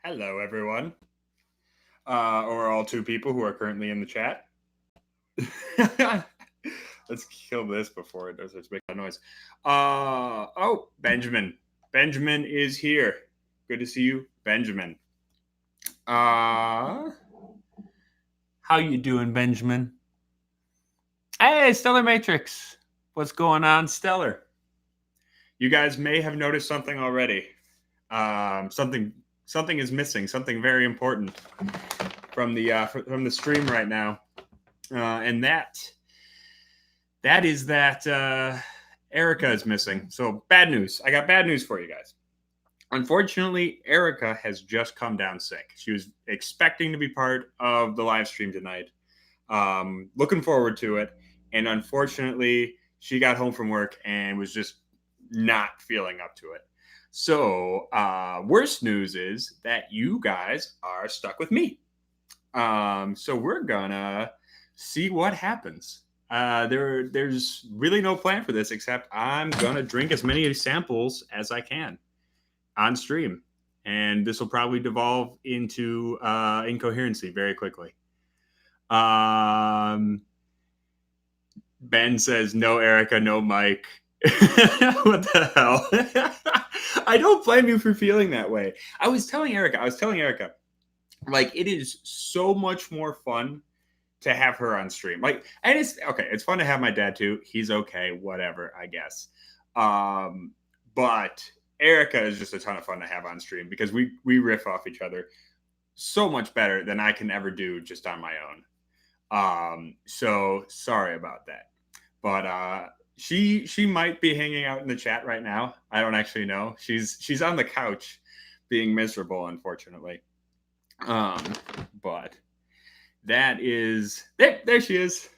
Hello, everyone. Or all two people who are currently in the chat. Let's kill this before it starts making a noise. Oh, Benjamin. Benjamin is here. Good to see you, Benjamin. How you doing, Benjamin? Hey, Stellar Matrix. What's going on, Stellar? You guys may have noticed something already. Something is missing. Something very important from the stream right now, and that is that Erica is missing. So bad news. I got bad news for you guys. Unfortunately, Erica has just come down sick. She was expecting to be part of the live stream tonight. Looking forward to it. And unfortunately, she got home from work and was just not feeling up to it. So, worst news is that you guys are stuck with me. So we're gonna see what happens. There's really no plan for this except I'm gonna drink as many samples as I can on stream, and this will probably devolve into incoherency very quickly. Ben says no, Erica, no, Mike. What the hell? I don't blame you for feeling that way. I was telling Erica, like it is so much more fun to have her on stream. Like, and it's okay. It's fun to have my dad too. He's okay, whatever, I guess. But Erica is just a ton of fun to have on stream because we riff off each other so much better than I can ever do just on my own. So sorry about that. But she might be hanging out in the chat right now. I don't actually know. She's on the couch being miserable, unfortunately. But that is there she is.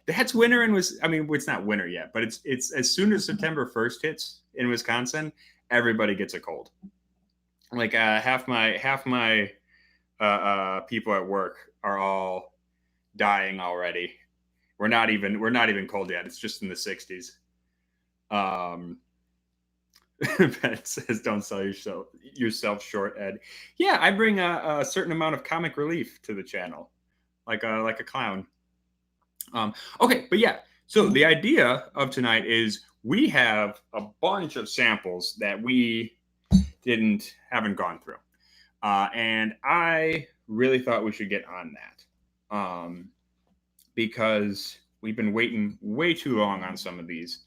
That's winter in was I mean it's not winter yet, but it's as soon as September 1st hits in Wisconsin, everybody gets a cold. Like half my people at work are all dying already. We're not even cold yet. It's just in the 60s. Ben says, "Don't sell yourself short, Ed." Yeah, I bring a certain amount of comic relief to the channel, like a clown. Okay, but yeah. So the idea of tonight is we have a bunch of samples that we haven't gone through, and I really thought we should get on that because we've been waiting way too long on some of these.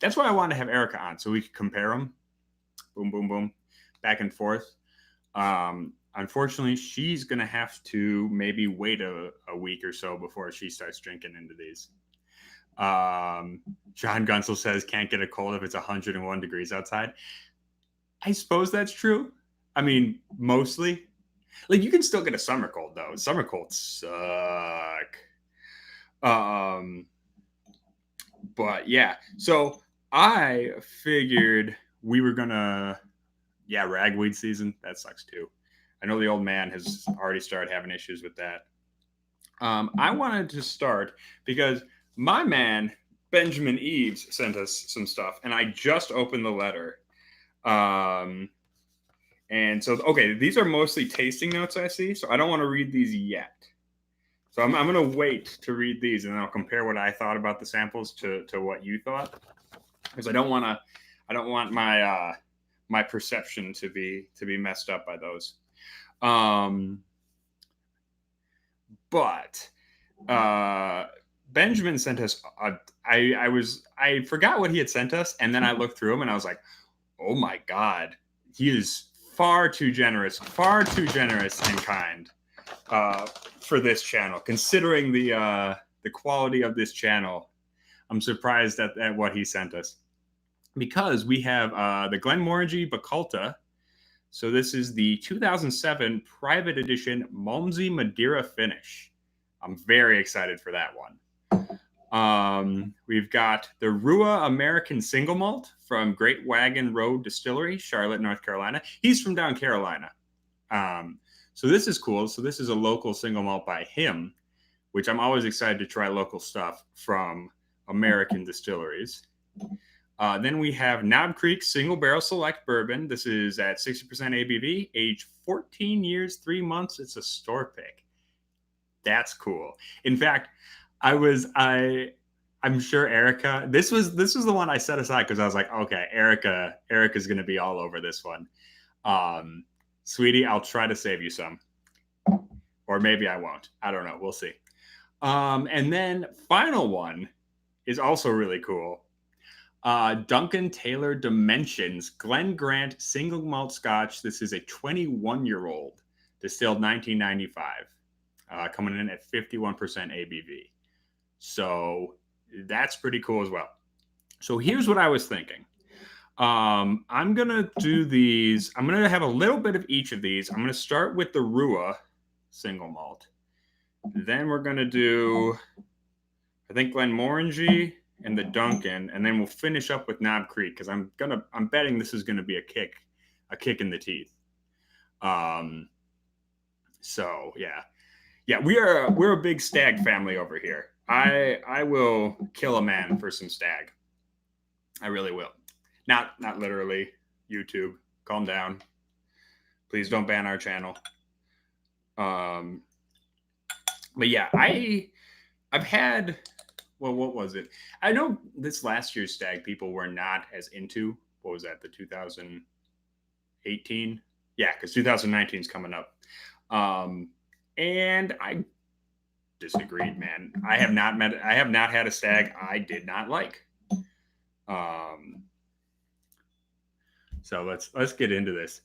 That's why I want to have Erica on so we can compare them. Boom, boom, boom, back and forth. Unfortunately, she's going to have to maybe wait a week or so before she starts drinking into these. John Gunsel says, can't get a cold if it's 101 degrees outside. I suppose that's true. I mean, mostly. Like, you can still get a summer cold, though. Summer colds suck. But yeah, so I figured we were gonna, yeah, ragweed season. That sucks too. I know the old man has already started having issues with that. I wanted to start because my man Benjamin Eves sent us some stuff, and I just opened the letter. And so, okay, these are mostly tasting notes I see, so I don't want to read these yet. So I'm going to wait to read these, and then I'll compare what I thought about the samples to what you thought, because I don't want my my perception to be messed up by those. But Benjamin sent us. I forgot what he had sent us, and then I looked through them, and I was like, oh my god, he is far too generous and kind for this channel. Considering the quality of this channel, I'm surprised at what he sent us, because we have the Glenmorangie Bacalta. So this is the 2007 private edition Malmsey Madeira finish. I'm very excited for that one. We've got the Rua American Single Malt from Great Wagon Road Distillery, Charlotte, North Carolina. He's from down Carolina. So this is cool. So this is a local single malt by him, which I'm always excited to try local stuff from American distilleries. Then we have Knob Creek Single Barrel Select Bourbon. This is at 60% ABV, age 14 years, 3 months. It's a store pick. That's cool. In fact, I'm sure Erica, this was the one I set aside because I was like, okay, Erica's gonna be all over this one. Sweetie, I'll try to save you some. Or maybe I won't. I don't know. We'll see. And then final one is also really cool. Duncan Taylor Dimensions Glen Grant Single Malt Scotch. This is a 21-year-old distilled 1995, coming in at 51% ABV. So that's pretty cool as well. So here's what I was thinking. I'm gonna do these. I'm gonna have a little bit of each of these. I'm gonna start with the Rua single malt. Then we're gonna do, I think, Glenmorangie and the Duncan, and then we'll finish up with Knob Creek because I'm betting this is gonna be a kick in the teeth. So yeah, we're a big stag family over here. I will kill a man for some stag. I really will. Not literally. YouTube, calm down. Please don't ban our channel. But yeah, I've had, well, what was it? I know this last year's stag people were not as into, what was that, the 2018? Yeah, because 2019 is coming up. And I disagreed, man. I have not had a stag I did not like. So let's get into this.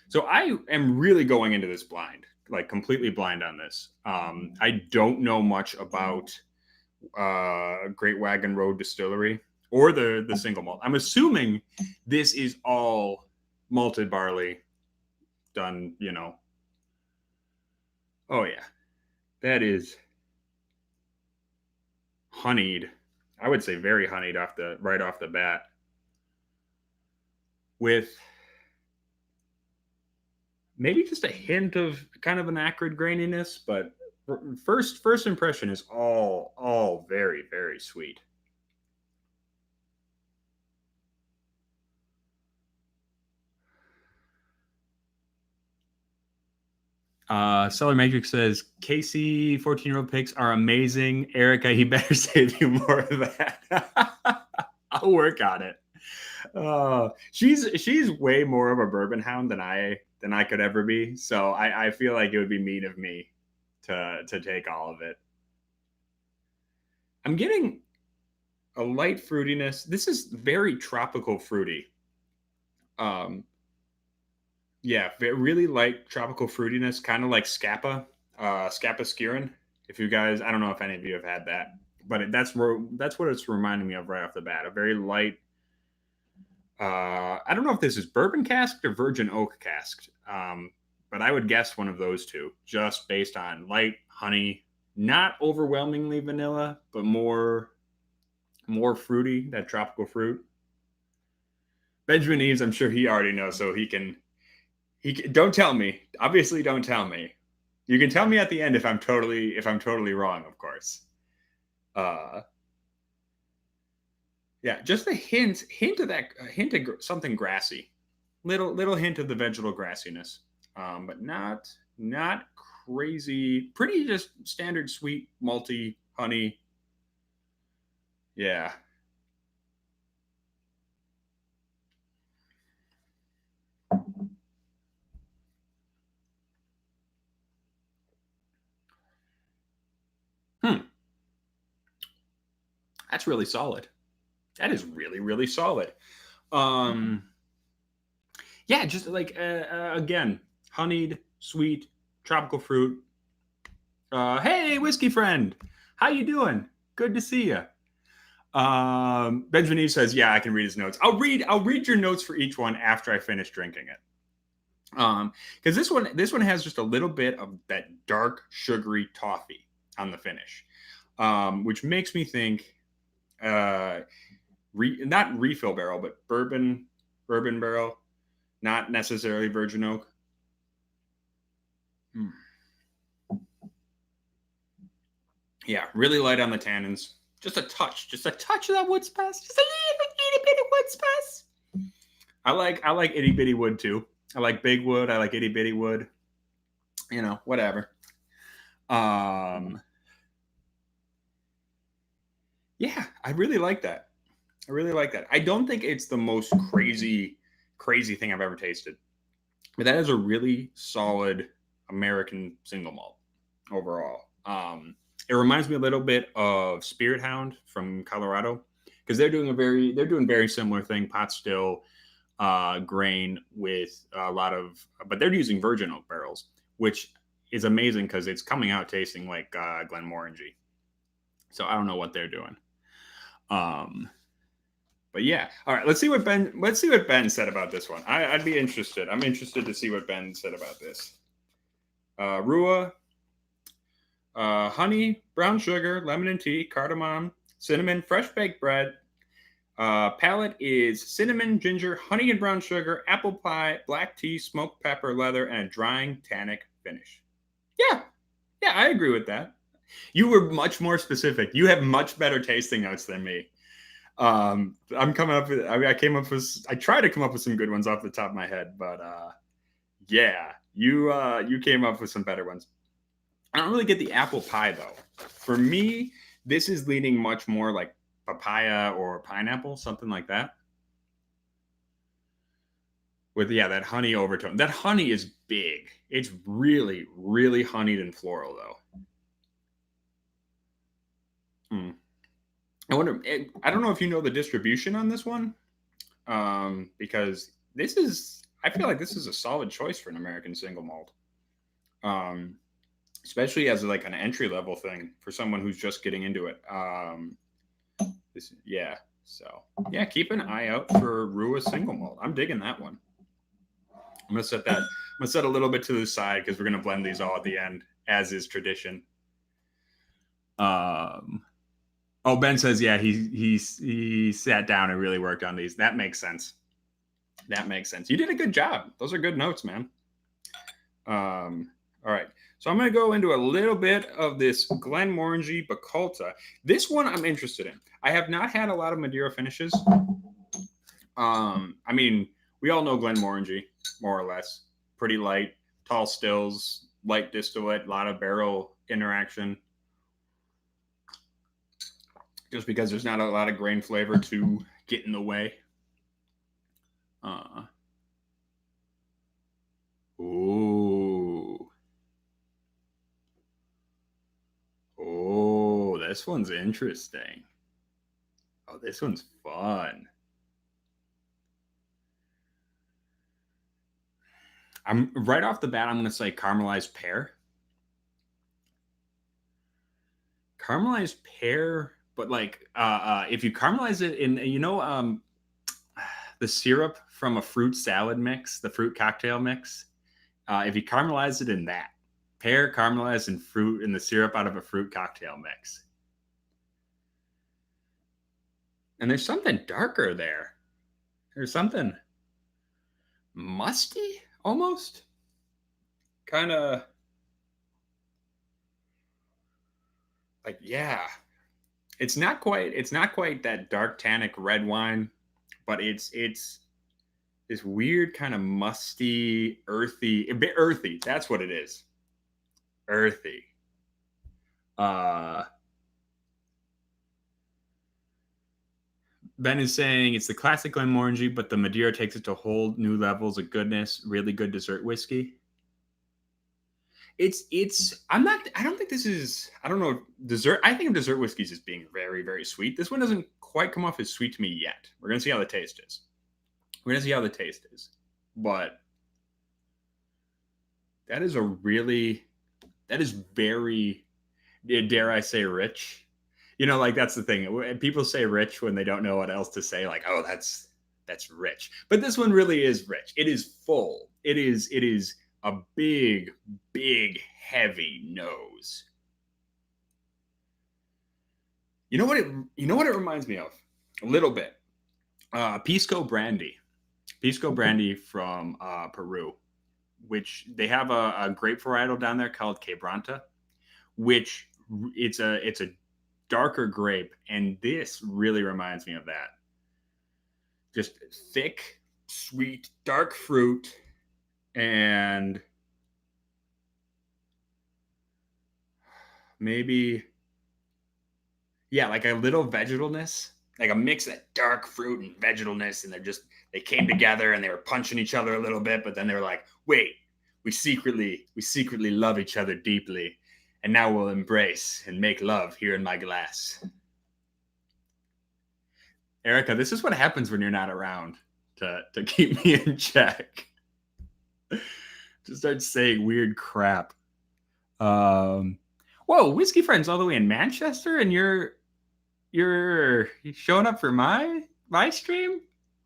So I am really going into this blind, like completely blind on this. I don't know much about Great Wagon Road Distillery or the single malt. I'm assuming this is all malted barley done, Oh yeah, that is honeyed. I would say very honeyed right off the bat, with maybe just a hint of kind of an acrid graininess, but first impression is all very, very sweet. Cellar Matrix says, Casey, 14-year-old picks are amazing. Erica, he better save you more of that. I'll work on it. She's way more of a bourbon hound than I could ever be. So I feel like it would be mean of me to take all of it. I'm getting a light fruitiness. This is very tropical fruity. Yeah, really light tropical fruitiness, kind of like Scapa Skirin. If you guys, I don't know if any of you have had that, but that's what it's reminding me of right off the bat. A very light. I don't know if this is bourbon casked or virgin oak casked, but I would guess one of those two, just based on light honey, not overwhelmingly vanilla, but more fruity, that tropical fruit. Benjamin Eves, I'm sure he already knows, so he can don't tell me. Obviously, don't tell me. You can tell me at the end if I'm totally wrong, of course. Yeah, just a hint of that, hint of something grassy, little hint of the vegetal grassiness, but not crazy. Pretty just standard sweet malty honey. Yeah. That's really solid. That is really, really solid. Yeah, just like again, honeyed, sweet, tropical fruit. Hey, whiskey friend, how you doing? Good to see you. Benjamin Eve says, "Yeah, I can read his notes. I'll read your notes for each one after I finish drinking it. Because this one has just a little bit of that dark, sugary toffee on the finish, which makes me think, not refill barrel, but bourbon barrel, not necessarily virgin oak. Yeah, really light on the tannins. Just a touch of that wood spice. Just a little bitty wood spice. I like itty bitty wood too. I like big wood. I like itty bitty wood. You know, whatever. Um, yeah, I really like that. I really like that. I don't think it's the most crazy thing I've ever tasted, but that is a really solid American single malt overall. It reminds me a little bit of Spirit Hound from Colorado because they're doing very similar thing, pot still, grain with a lot of, but they're using virgin oak barrels, which is amazing because it's coming out tasting like Glenmorangie. So I don't know what they're doing. Um, but yeah, all right. Let's see what Ben said about this one. I'd be interested. I'm interested to see what Ben said about this. Rua, honey, brown sugar, lemon and tea, cardamom, cinnamon, fresh baked bread. Palette is cinnamon, ginger, honey and brown sugar, apple pie, black tea, smoked pepper, leather, and a drying tannic finish. Yeah, yeah, I agree with that. You were much more specific. You have much better tasting notes than me. I'm coming up with. I mean, I tried to come up with some good ones off the top of my head, but yeah, you came up with some better ones. I don't really get the apple pie though. For me, this is leaning much more like papaya or pineapple, something like that. With that honey overtone. That honey is big. It's really honeyed and floral though. Hmm. I wonder. I don't know if you know the distribution on this one, because this is. I feel like this is a solid choice for an American single malt, um, especially as like an entry level thing for someone who's just getting into it. Yeah. So yeah, keep an eye out for Rua single malt. I'm digging that one. I'm gonna set that. I'm gonna set a little bit to the side because we're gonna blend these all at the end, as is tradition. Um, Oh, Ben says, yeah, he sat down and really worked on these. That makes sense. That makes sense. You did a good job. Those are good notes, man. All right. So I'm going to go into a little bit of this Glenmorangie Bacolta. This one I'm interested in. I have not had a lot of Madeira finishes. I mean, we all know Glenmorangie, more or less. Pretty light, tall stills, light distillate, a lot of barrel interaction. Just because there's not a lot of grain flavor to get in the way. Ooh. Oh, this one's interesting. Oh, this one's fun. I'm right off the bat, I'm gonna say caramelized pear. Caramelized pear, but like if you caramelize it in the syrup from a fruit salad mix, the fruit cocktail mix, if you caramelize it in that, pear caramelized in fruit in the syrup out of a fruit cocktail mix. And there's something darker there. There's something musty almost. Kind of like, yeah. It's not quite that dark tannic red wine, but it's this weird kind of musty, earthy, a bit earthy. That's what it is. Earthy. Uh Ben is saying it's the classic Glenmorangie, but the Madeira takes it to whole new levels of goodness. Really good dessert whiskey. It's I don't think this is I don't know dessert. I think of dessert whiskeys as being very sweet. This one doesn't quite come off as sweet to me yet. We're gonna see how the taste is. We're gonna see how the taste is. But that is a really that is very, dare I say, rich. Like that's the thing. People say rich when they don't know what else to say. Like, oh, that's rich. But this one really is rich. It is full. It is a big, heavy nose. You know what it reminds me of? A little bit. Pisco brandy. Pisco brandy from Peru, which they have a grape varietal down there called Quebranta, which it's a darker grape, and this really reminds me of that. just thick, sweet, dark fruit, and maybe, yeah, like a little vegetalness, like a mix of dark fruit and vegetalness, and they came together and they were punching each other a little bit, but then they were like, wait, we secretly love each other deeply, and now we'll embrace and make love here in my glass. Erica, this is what happens when you're not around to keep me in check. Just start saying weird crap. Um, Whoa, whiskey friends all the way in Manchester, and you're showing up for my stream?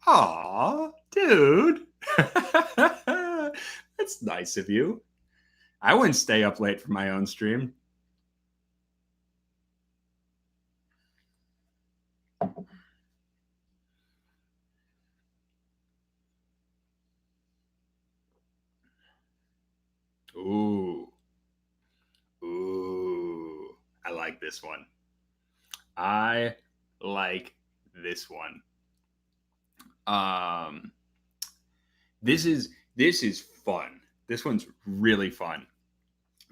Aw, dude. That's nice of you. I wouldn't stay up late for my own stream. Ooh. Ooh. I like this one. I like this one. Um this is fun. This one's really fun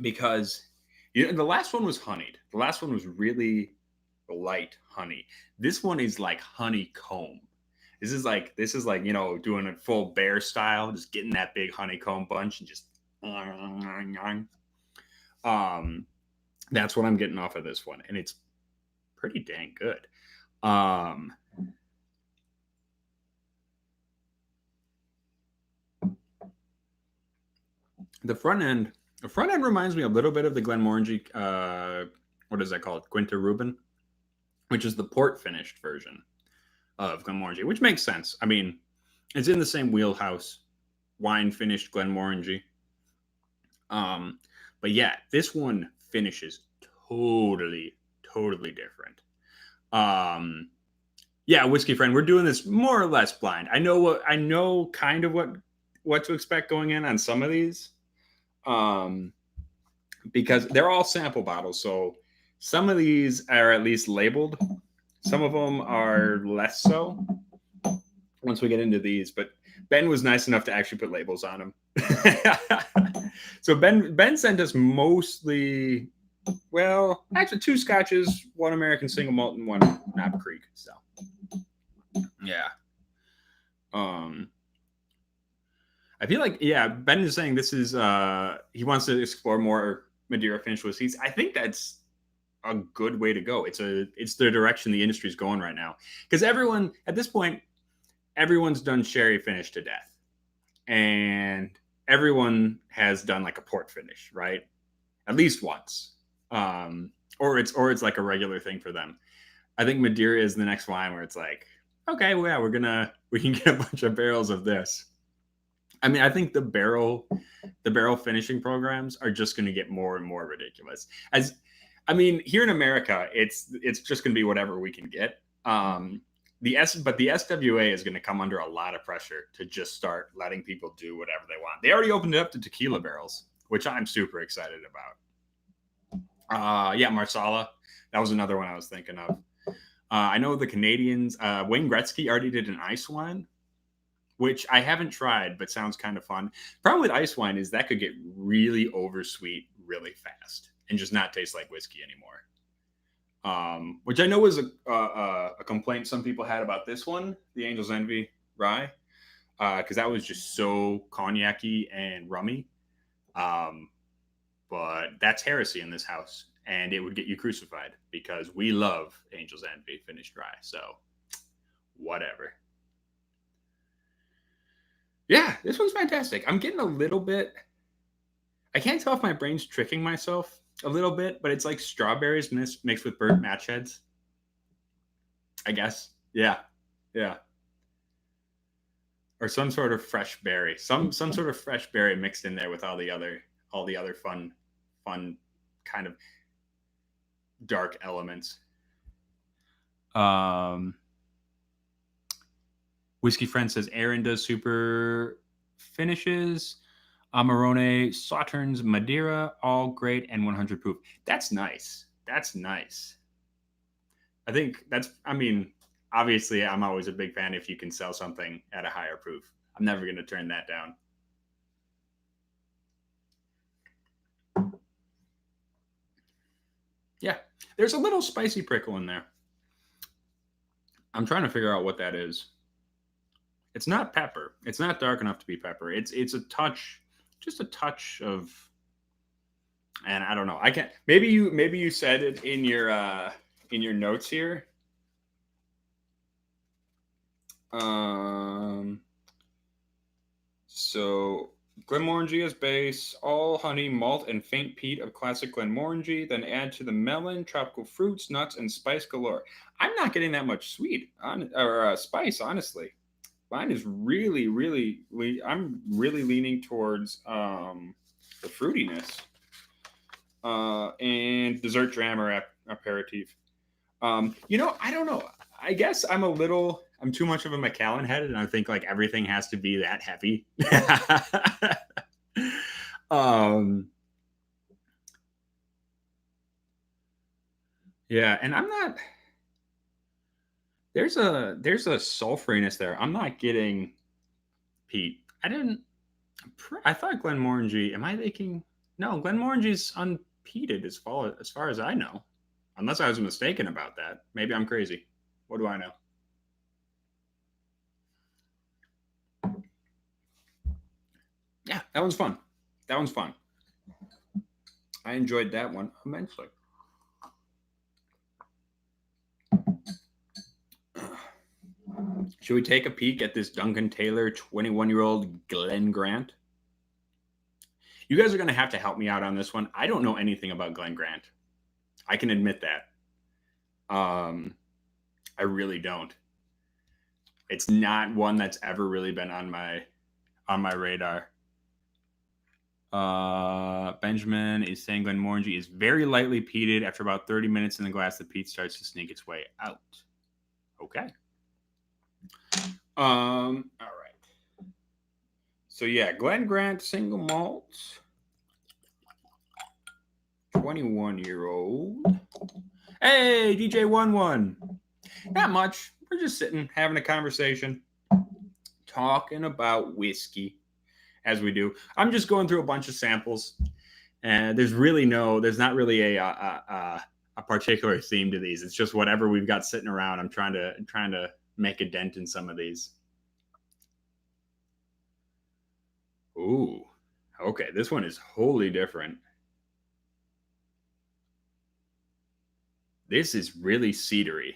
because the last one was honeyed. The last one was really light honey. This one is like honeycomb. This is like doing it full bear style, just getting that big honeycomb bunch and just um that's what I'm getting off of this one, and it's pretty dang good. Um the front end the front end reminds me a little bit of the Glenmorangie what is that called? Quinta Rubin, which is the port finished version of Glenmorangie, which makes sense. I mean, it's in the same wheelhouse, wine finished Glenmorangie. Um, but yeah, this one finishes totally, totally different. Um, yeah, whiskey friend, we're doing this more or less blind. I know kind of what to expect going in on some of these, um, because they're all sample bottles. So some of these are at least labeled. Some of them are less so once we get into these, but Ben was nice enough to actually put labels on them. So Ben sent us mostly, well, actually two scotches, one American single malt, and one Knob Creek. So yeah. I feel like, yeah, Ben is saying this is he wants to explore more Madeira finished whiskeys. I think that's a good way to go. It's the direction the industry's going right now, because everyone at this point, everyone's done sherry finish to death, and everyone has done like a port finish, right? At least once, or it's like a regular thing for them. I think Madeira is the next wine where it's like, okay, well, yeah, we can get a bunch of barrels of this. I mean, I think the barrel finishing programs are just going to get more and more ridiculous. As I mean, here in America, it's just going to be whatever we can get. But the SWA is going to come under a lot of pressure to just start letting people do whatever they want. They already opened it up to tequila barrels, which I'm super excited about. Yeah, Marsala, that was another one I was thinking of. I know the Canadians. Wayne Gretzky already did an ice wine, which I haven't tried, but sounds kind of fun. Problem with ice wine is that could get really oversweet really fast and just not taste like whiskey anymore. Which I know was a complaint some people had about this one, the Angel's Envy rye, because that was just so cognac-y and rummy. Um, but that's heresy in this house, and it would get you crucified because we love Angel's Envy finished rye. So whatever. Yeah, this one's fantastic. I'm getting a little bit. I can't tell if my brain's tricking myself a little bit, but it's like strawberries mixed with burnt match heads. I guess. Yeah, yeah, or some sort of fresh berry, some sort of fresh berry mixed in there with all the other fun kind of dark elements. Um, Whiskey Friend says Aaron does super finishes. Amarone, Sauternes, Madeira, all great and 100 proof. That's nice. That's nice. I think that's, I mean, obviously, I'm always a big fan if you can sell something at a higher proof. I'm never going to turn that down. Yeah, there's a little spicy prickle in there. I'm trying to figure out what that is. It's not pepper. It's not dark enough to be pepper. It's a touch, just a touch of, and I don't know. I can't. Maybe you said it in your notes here. So Glenmorangie is base, all honey, malt, and faint peat of classic Glenmorangie. Then add to the melon, tropical fruits, nuts, and spice galore. I'm not getting that much sweet or spice, honestly. Mine is really, really. I'm really leaning towards the fruitiness and dessert dram or aperitif. I don't know. I guess I'm too much of a Macallan head, and I think like everything has to be that heavy. um, yeah, and I'm not. There's a sulfuriness there. I'm not getting peat. I thought Glenmorangie. Am I thinking? No, Glenmorangie's unpeated as far as I know. Unless I was mistaken about that. Maybe I'm crazy. What do I know? Yeah, that one's fun. That one's fun. I enjoyed that one immensely. Should we take a peek at this Duncan Taylor 21-year-old Glen Grant? You guys are going to have to help me out on this one. I don't know anything about Glen Grant. I can admit that. I really don't. It's not one that's ever really been on my radar. Benjamin is saying Glenmorangie is very lightly peated. After about 30 minutes in the glass, the peat starts to sneak its way out. Okay. All right. So yeah, Glen Grant single malts, 21-year-old. Hey, DJ11. Not much. We're just sitting having a conversation, talking about whiskey, as we do. I'm just going through a bunch of samples, and there's not really a particular theme to these. It's just whatever we've got sitting around. I'm trying to make a dent in some of these. Ooh, okay. This one is wholly different. This is really cedary.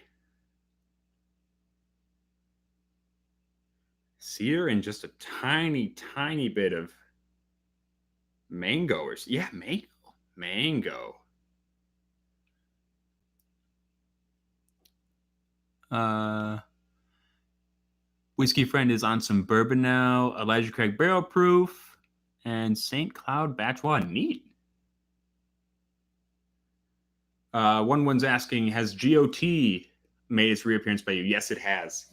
Cedar and just a tiny, tiny bit of mango. Yeah, mango. Whiskey Friend is on some bourbon now. Elijah Craig Barrel Proof and St. Cloud Batch 1. Neat. One's asking, has GOT made its reappearance by you? Yes, it has.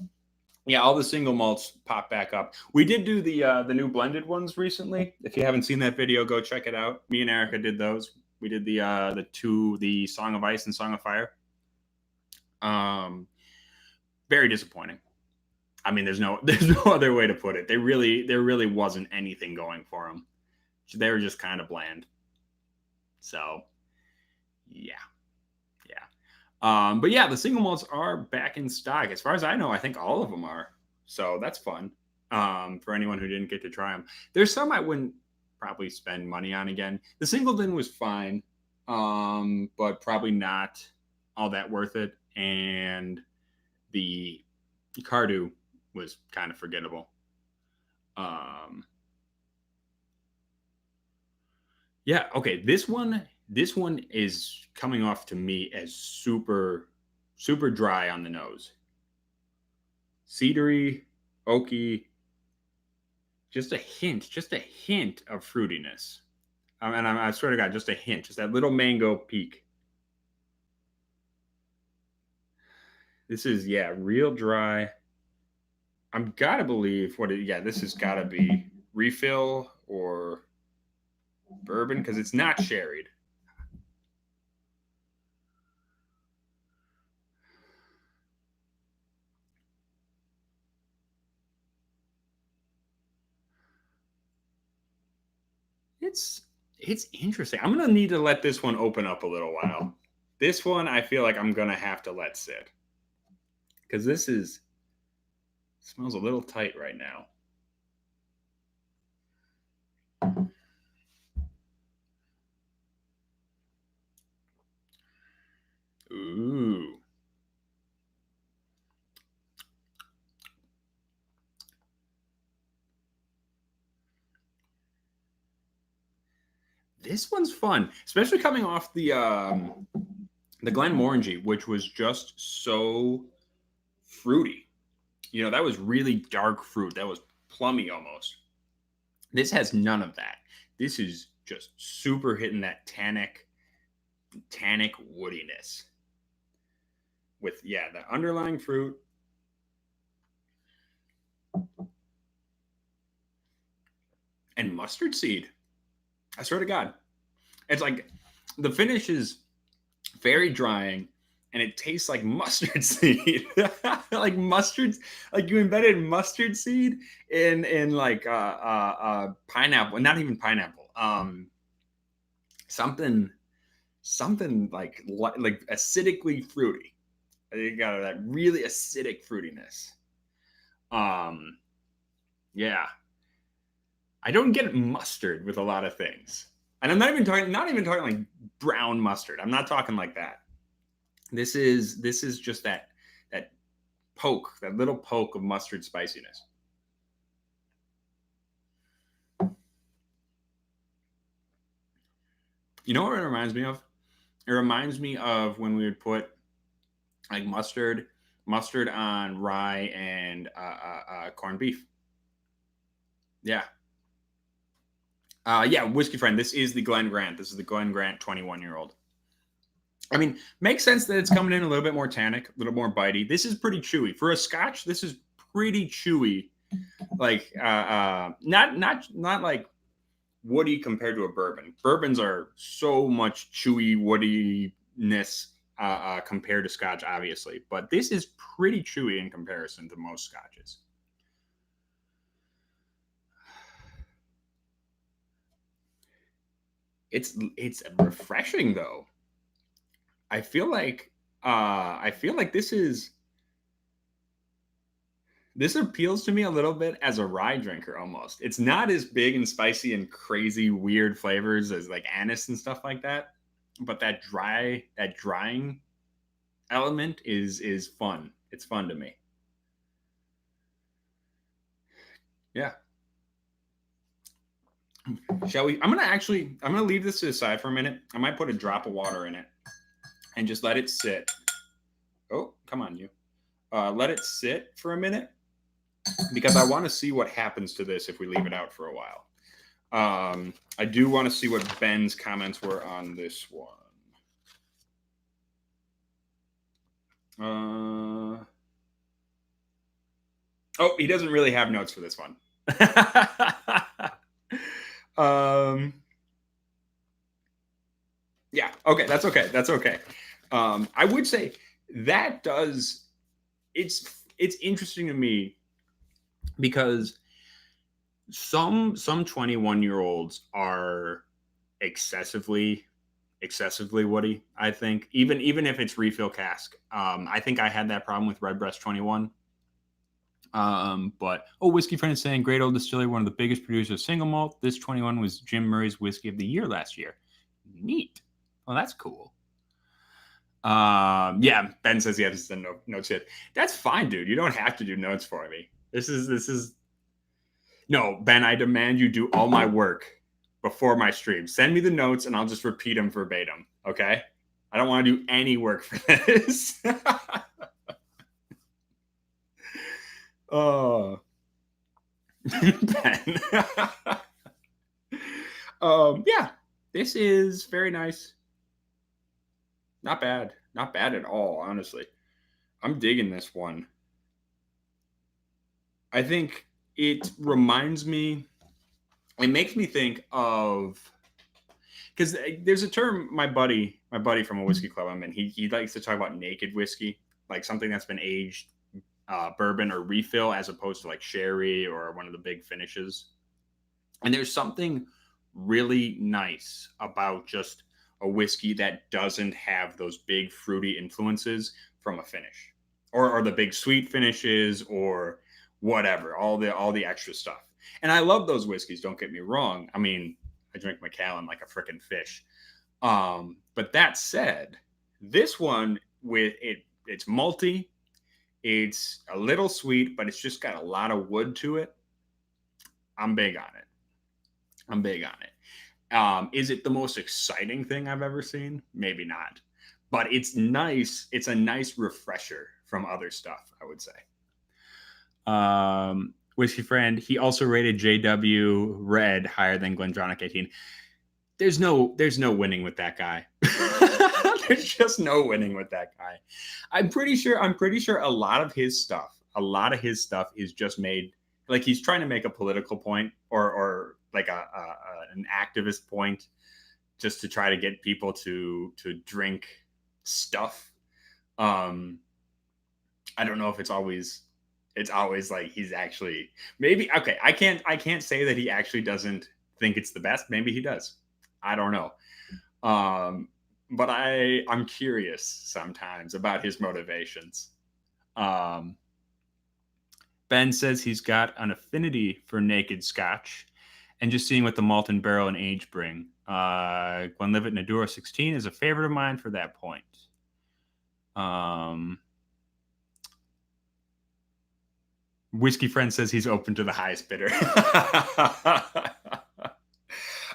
Yeah, all the single malts pop back up. We did do the new blended ones recently. If you haven't seen that video, go check it out. Me and Erica did those. We did the Song of Ice and Song of Fire. Very disappointing. I mean, there's no other way to put it. There really wasn't anything going for them. They were just kind of bland. So, yeah. But yeah, the single malts are back in stock. As far as I know, I think all of them are. So that's fun. For anyone who didn't get to try them. There's some I wouldn't probably spend money on again. The Singleton was fine, but probably not all that worth it. And the Cardew was kind of forgettable. Yeah, okay. This one is coming off to me as super dry on the nose. Cedary, oaky, just a hint of fruitiness. And I swear to God, just a hint, just that little mango peak. This is, yeah, real dry. I'm gotta believe this has gotta be refill or bourbon because it's not sherried. it's interesting. I'm gonna need to let this one open up a little while. This one I feel like I'm gonna have to let sit because this is smells a little tight right now. Ooh. This one's fun, especially coming off the Glenmorangie, which was just so fruity. You know, that was really dark fruit. That was plummy almost. This has none of that. This is just super hitting that tannic woodiness with the underlying fruit. And mustard seed. I swear to God. It's like the finish is very drying and it tastes like mustard seed. Like mustard, like you embedded mustard seed in like pineapple, not even pineapple. Something like acidically fruity. You got that really acidic fruitiness. Yeah. I don't get mustard with a lot of things. And I'm not even talking like brown mustard. I'm not talking like that. This is just that poke, that little poke of mustard spiciness. You know what it reminds me of? It reminds me of when we would put like mustard on rye and corned beef. Yeah. Yeah, whiskey friend. This is the Glen Grant. This is the Glen Grant 21-year-old. I mean, makes sense that it's coming in a little bit more tannic, a little more bitey. This is pretty chewy for a Scotch. This is pretty chewy, like not like woody compared to a bourbon. Bourbons are so much chewy woodiness compared to Scotch, obviously, but this is pretty chewy in comparison to most Scotches. It's refreshing though. I feel like this appeals to me a little bit as a rye drinker almost. It's not as big and spicy and crazy weird flavors as like anise and stuff like that, but that drying element is fun. It's fun to me. Yeah. Shall we? I'm gonna leave this to the side for a minute. I might put a drop of water in it and just let it sit. Oh, come on, you. Let it sit for a minute because I want to see what happens to this if we leave it out for a while. I do want to see what Ben's comments were on this one. Oh, he doesn't really have notes for this one. Yeah, okay, that's okay. That's okay. I would say that does it's interesting to me because some 21-year-olds are excessively woody. I think even if it's refill cask. I think I had that problem with Redbreast 21. But Whiskey Friend is saying great old distillery, one of the biggest producers of single malt. This 21 was Jim Murray's whiskey of the year last year. Neat. Well, that's cool. Yeah, Ben says he has the notes yet. That's fine, dude. You don't have to do notes for me. This is no, Ben, I demand you do all my work before my stream. Send me the notes and I'll just repeat them verbatim. Okay? I don't want to do any work for this. Oh. Ben. Yeah, this is very nice. Not bad. Not bad at all, honestly. I'm digging this one. I think it reminds me, it makes me think of, because there's a term my buddy from a whiskey club I'm in, he likes to talk about naked whiskey, like something that's been aged bourbon or refill as opposed to like sherry or one of the big finishes. And there's something really nice about just a whiskey that doesn't have those big fruity influences from a finish, or the big sweet finishes, or whatever, all the extra stuff. And I love those whiskeys, don't get me wrong. I mean, I drink Macallan like a freaking fish. But that said, this one, with it's malty, it's a little sweet, but it's just got a lot of wood to it. I'm big on it. I'm big on it. Is it the most exciting thing I've ever seen? Maybe not, but it's nice. It's a nice refresher from other stuff, I would say. Whiskey Friend, he also rated JW Red higher than Glendronach 18. There's no winning with that guy. There's just no winning with that guy. I'm pretty sure a lot of his stuff is just made like he's trying to make a political point, or like an activist point, just to try to get people to drink stuff. I don't know if it's always like he's actually, maybe, okay, I can't say that he actually doesn't think it's the best. Maybe he does. I don't know. But I'm curious sometimes about his motivations. Ben says he's got an affinity for naked Scotch, and just seeing what the malt and barrel and age bring. Glenlivet Naduro 16 is a favorite of mine for that point. Whiskey Friend says he's open to the highest bidder.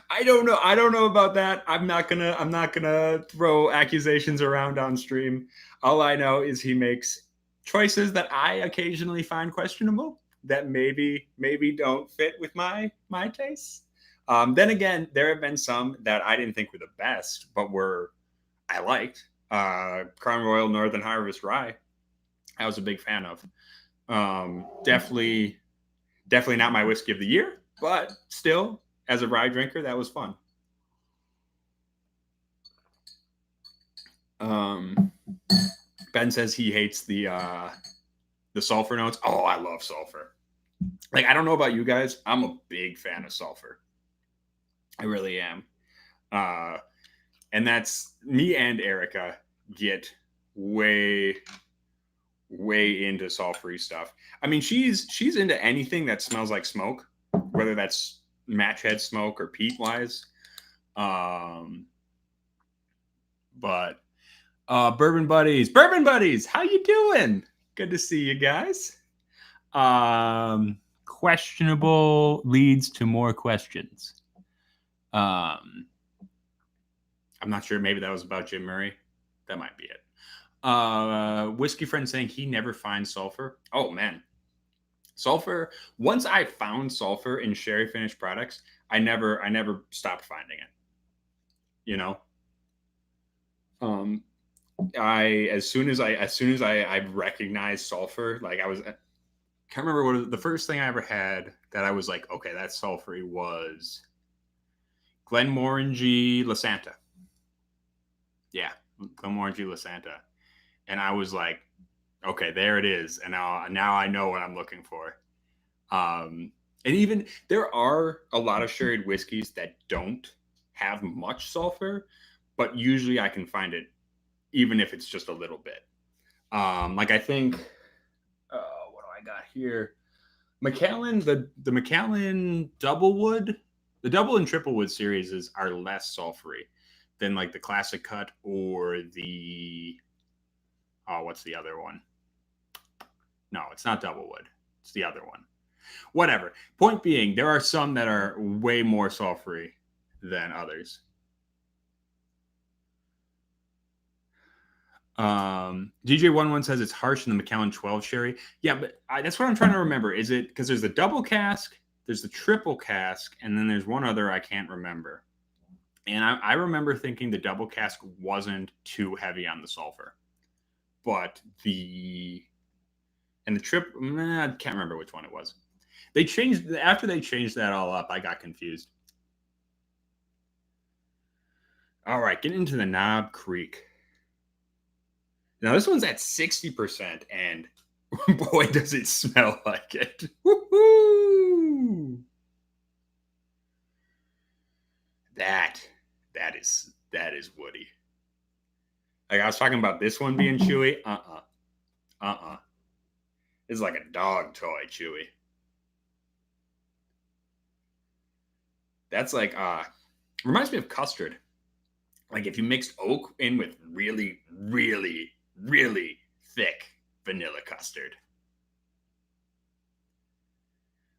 I don't know about that. I'm not gonna throw accusations around on stream. All I know is he makes choices that I occasionally find questionable, that maybe don't fit with my tastes. Then again, there have been some that I didn't think were the best, but I liked. Crown Royal Northern Harvest Rye, I was a big fan of. Definitely not my whiskey of the year, but still, as a rye drinker, that was fun. Ben says he hates the sulfur notes. Oh, I love sulfur. Like, I don't know about you guys, I'm a big fan of sulfur. I really am. And that's me and Erica get way into sulfury stuff. I mean, she's into anything that smells like smoke, whether that's match head smoke or peat wise. But bourbon buddies, how you doing? Good to see you guys. Questionable leads to more questions. I'm not sure. Maybe that was about Jim Murray. That might be it. Whiskey Friend saying he never finds sulfur. Oh man, sulfur. Once I found sulfur in sherry finished products, I never stopped finding it. You know, as soon as I recognized sulfur, like I can't remember what the first thing I ever had that I was like, okay, that's sulfury, was Glenmorangie Lasanta. Yeah, Glenmorangie Lasanta. And I was like, okay, there it is. And now I know what I'm looking for. And even there are a lot of sherried whiskeys that don't have much sulfur, but usually I can find it, even if it's just a little bit. Like I think, what do I got here? Macallan, the Macallan Doublewood, the double and triple wood series are less sulfury than like the classic cut or the, what's the other one? No, it's not Doublewood. It's the other one. Whatever. Point being, there are some that are way more sulfury than others. DJ11 says it's harsh in the Macallan 12 sherry. Yeah, but that's what I'm trying to remember. Is it because there's the double cask, there's the triple cask, and then there's one other I can't remember. And I remember thinking the double cask wasn't too heavy on the sulfur. But the trip, I can't remember which one it was. After they changed that all up, I got confused. All right, getting into the Knob Creek. Now this one's at 60%, and boy, does it smell like it. Woo-hoo! That that is woody. Like I was talking about this one being chewy. It's like a dog toy chewy. That's like reminds me of custard. Like if you mixed oak in with really, really, really thick vanilla custard.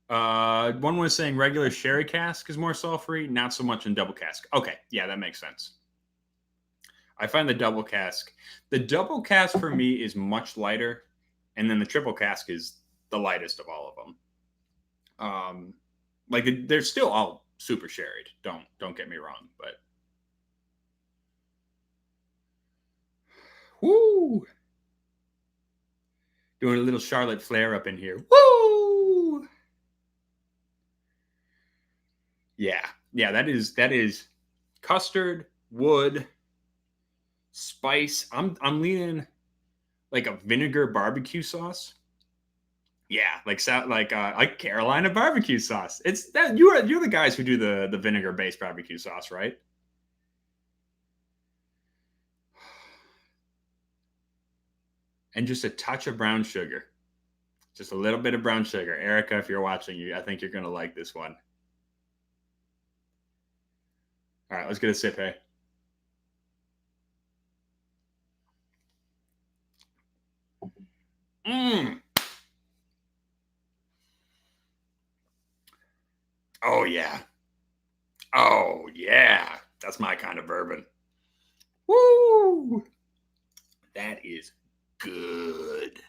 One was saying regular sherry cask is more sulfury, not so much in double cask. Okay, yeah, that makes sense. I find the double cask for me is much lighter, and then the triple cask is the lightest of all of them. Like they're still all super sherried. Don't get me wrong, but woo, doing a little Charlotte Flair up in here. Woo, yeah, yeah. That is custard, wood, spice. I'm leaning like a vinegar barbecue sauce. Yeah, like Carolina barbecue sauce. It's that you're the guys who do the vinegar based barbecue sauce, right? And just a touch of brown sugar, just a little bit of brown sugar. Erica, if you're watching, I think you're gonna like this one. All right, let's get a sip. Hey, mm. Oh yeah, oh yeah, that's my kind of bourbon. Woo, that is good.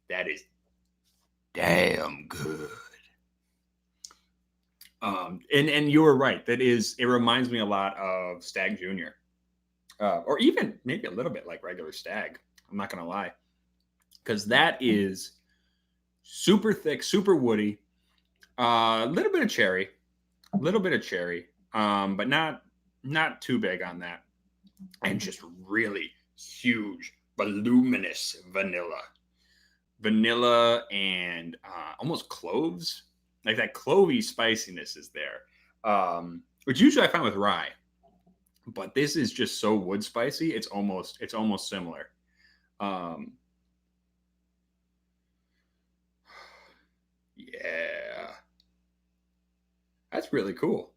That is damn good. And you were right. It reminds me a lot of Stag Junior, or even maybe a little bit like regular Stag. I'm not gonna lie, because that is super thick, super woody. A little bit of cherry, a little bit of cherry, but not too big on that, and just really huge, voluminous vanilla, and almost cloves. Like that clovey spiciness is there, which usually I find with rye, but this is just so wood spicy. It's almost similar. Um, yeah, that's really cool.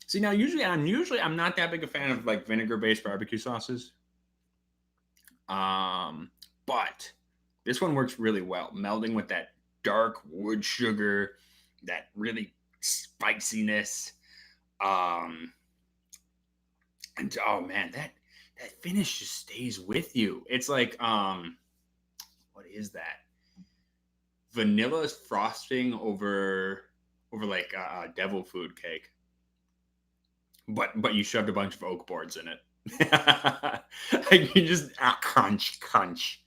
See now, usually I'm not that big a fan of like vinegar based barbecue sauces. Um, but this one works really well, melding with that dark wood sugar, that really spiciness. Um, and oh man, that finish just stays with you. It's like what is that? Vanilla frosting over like devil food cake, but you shoved a bunch of oak boards in it. Like you just crunch, crunch.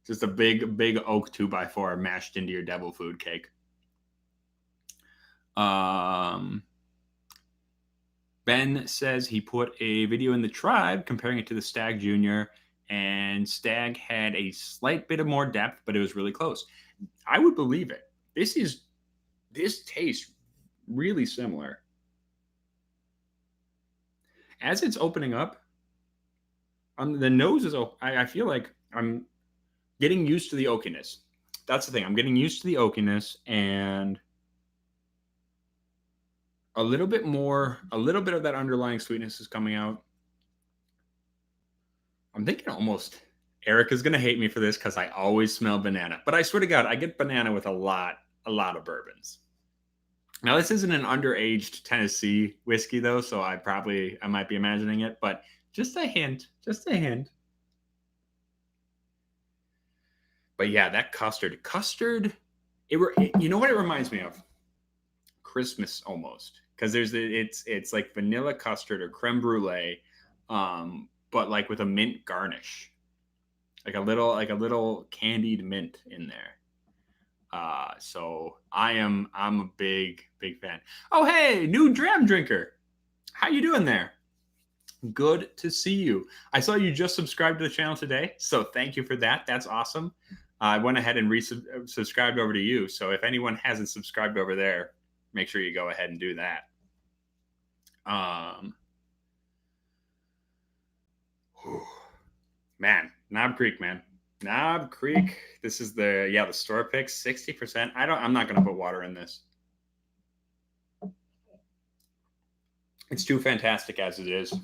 Just a big oak 2x4 mashed into your devil food cake. Um, Ben says he put a video in the tribe comparing it to the Stag Junior, and Stag had a slight bit of more depth, but it was really close. I would believe it. This tastes really similar. As it's opening up, the nose is. I feel like I'm getting used to the oakiness. That's the thing. I'm getting used to the oakiness, and a little bit of that underlying sweetness is coming out. I'm thinking almost Erica's gonna hate me for this because I always smell banana. But I swear to God, I get banana with a lot of bourbons. Now this isn't an underaged Tennessee whiskey though, so I might be imagining it, but just a hint, just a hint. But yeah, that custard, you know what it reminds me of? Christmas almost, because it's like vanilla custard or creme brulee, but like with a mint garnish, like a little candied mint in there. So I'm a big fan. Oh hey, new dram drinker, how you doing there? Good to see you. I saw you just subscribed to the channel today, so thank you for that. That's awesome. I went ahead and subscribed over to you. So if anyone hasn't subscribed over there, make sure you go ahead and do that. Man, Knob Creek, man. Knob Creek. This is the store pick, 60%. I'm not gonna put water in this. It's too fantastic as it is.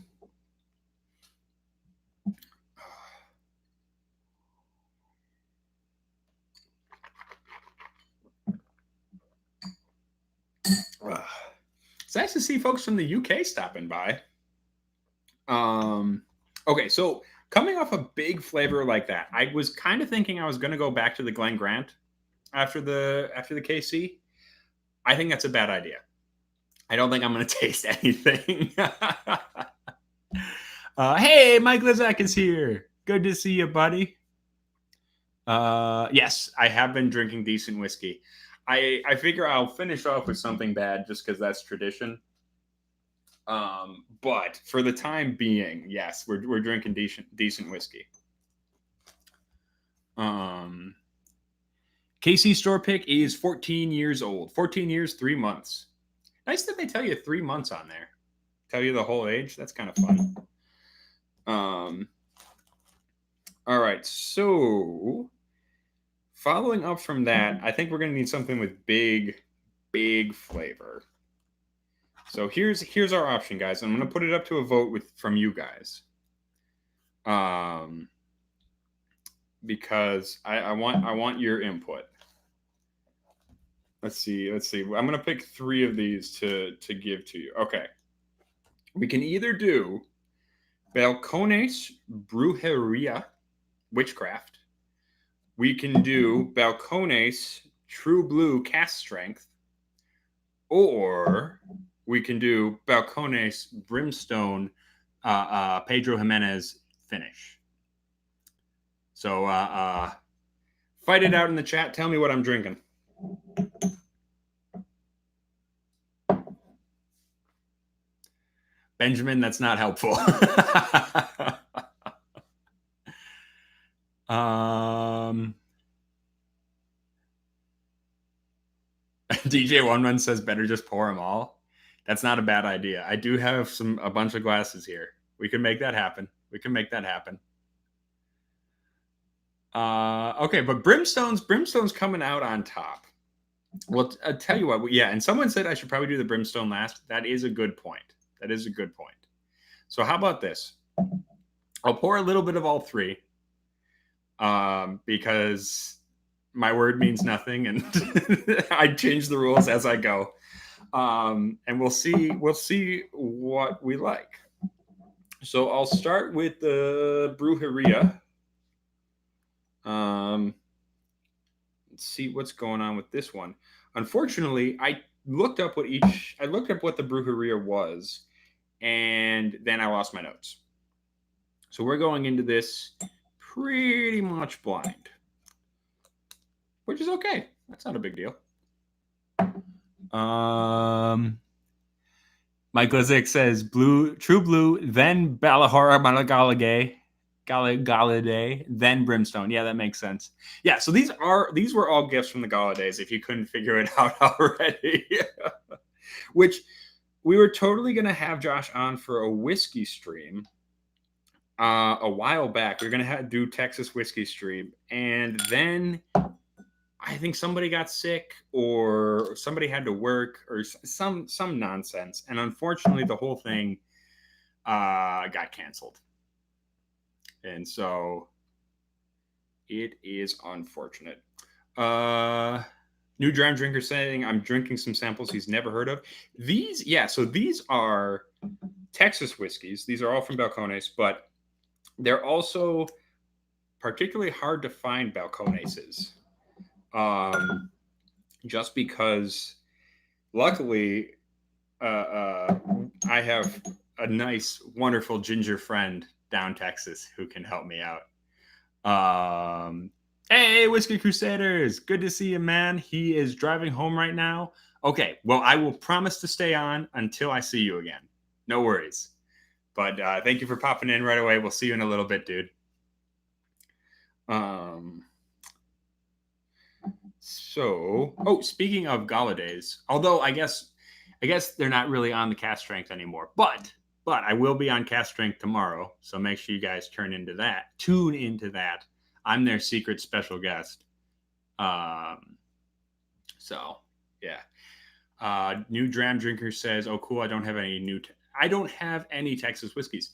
It's nice to see folks from the UK stopping by. Okay, so coming off a big flavor like that, I was kind of thinking I was going to go back to the Glen Grant after the KC. I think that's a bad idea. I don't think I'm going to taste anything. Hey, Mike Lizak is here. Good to see you, buddy. Yes, I have been drinking decent whiskey. I figure I'll finish off with something bad just because that's tradition. But for the time being, yes, we're drinking decent whiskey. KC store pick is 14 years old. 14 years, 3 months. Nice that they tell you 3 months on there. Tell you the whole age. That's kind of fun. All right, so following up from that, I think we're going to need something with big flavor. So here's our option, guys. I'm going to put it up to a vote from you guys. Because I want your input. Let's see. I'm going to pick 3 of these to give to you. Okay. We can either do Balcones Brujeria Witchcraft. We can do Balcones True Blue Cast Strength. Or we can do Balcones Brimstone Pedro Jimenez Finish. So fight it out in the chat. Tell me what I'm drinking. Benjamin, that's not helpful. DJ One Run says better just pour them all. That's not a bad idea. I do have a bunch of glasses here. We can make that happen. Okay, but Brimstone's coming out on top. Well, I'll tell you what. Yeah, and someone said I should probably do the Brimstone last. That is a good point. So how about this? I'll pour a little bit of all 3, because my word means nothing, and I change the rules as I go. And we'll see what we like. So I'll start with the Brujeria. Let's see what's going on with this one. Unfortunately, I looked up what the Brujeria was, and then I lost my notes. So we're going into this pretty much blind, which is okay. That's not a big deal. Mike Lizik says True Blue, then Balahora Galladay, then Brimstone. Yeah, that makes sense. Yeah, so these were all gifts from the Galladays, if you couldn't figure it out already. Which we were totally going to have Josh on for a whiskey stream a while back. We were going to do Texas whiskey stream, and then I think somebody got sick or somebody had to work or some nonsense, and unfortunately the whole thing got canceled. And so it is unfortunate. New Dram Drinker saying I'm drinking some samples he's never heard of. So these are Texas whiskeys. These are all from Balcones, but they're also particularly hard to find Balconeses. Just because luckily I have a nice, wonderful ginger friend down Texas who can help me out. Hey, Whiskey Crusaders, good to see you, man. He is driving home right now. Okay, well, I will promise to stay on until I see you again. No worries. But thank you for popping in right away. We'll see you in a little bit, dude. So, speaking of Galladay, although I guess they're not really on the cast strength anymore, but I will be on cast strength tomorrow, so make sure you guys tune into that. I'm their secret special guest. So yeah. New Dram Drinker says, "Oh, cool. I don't have any Texas whiskeys.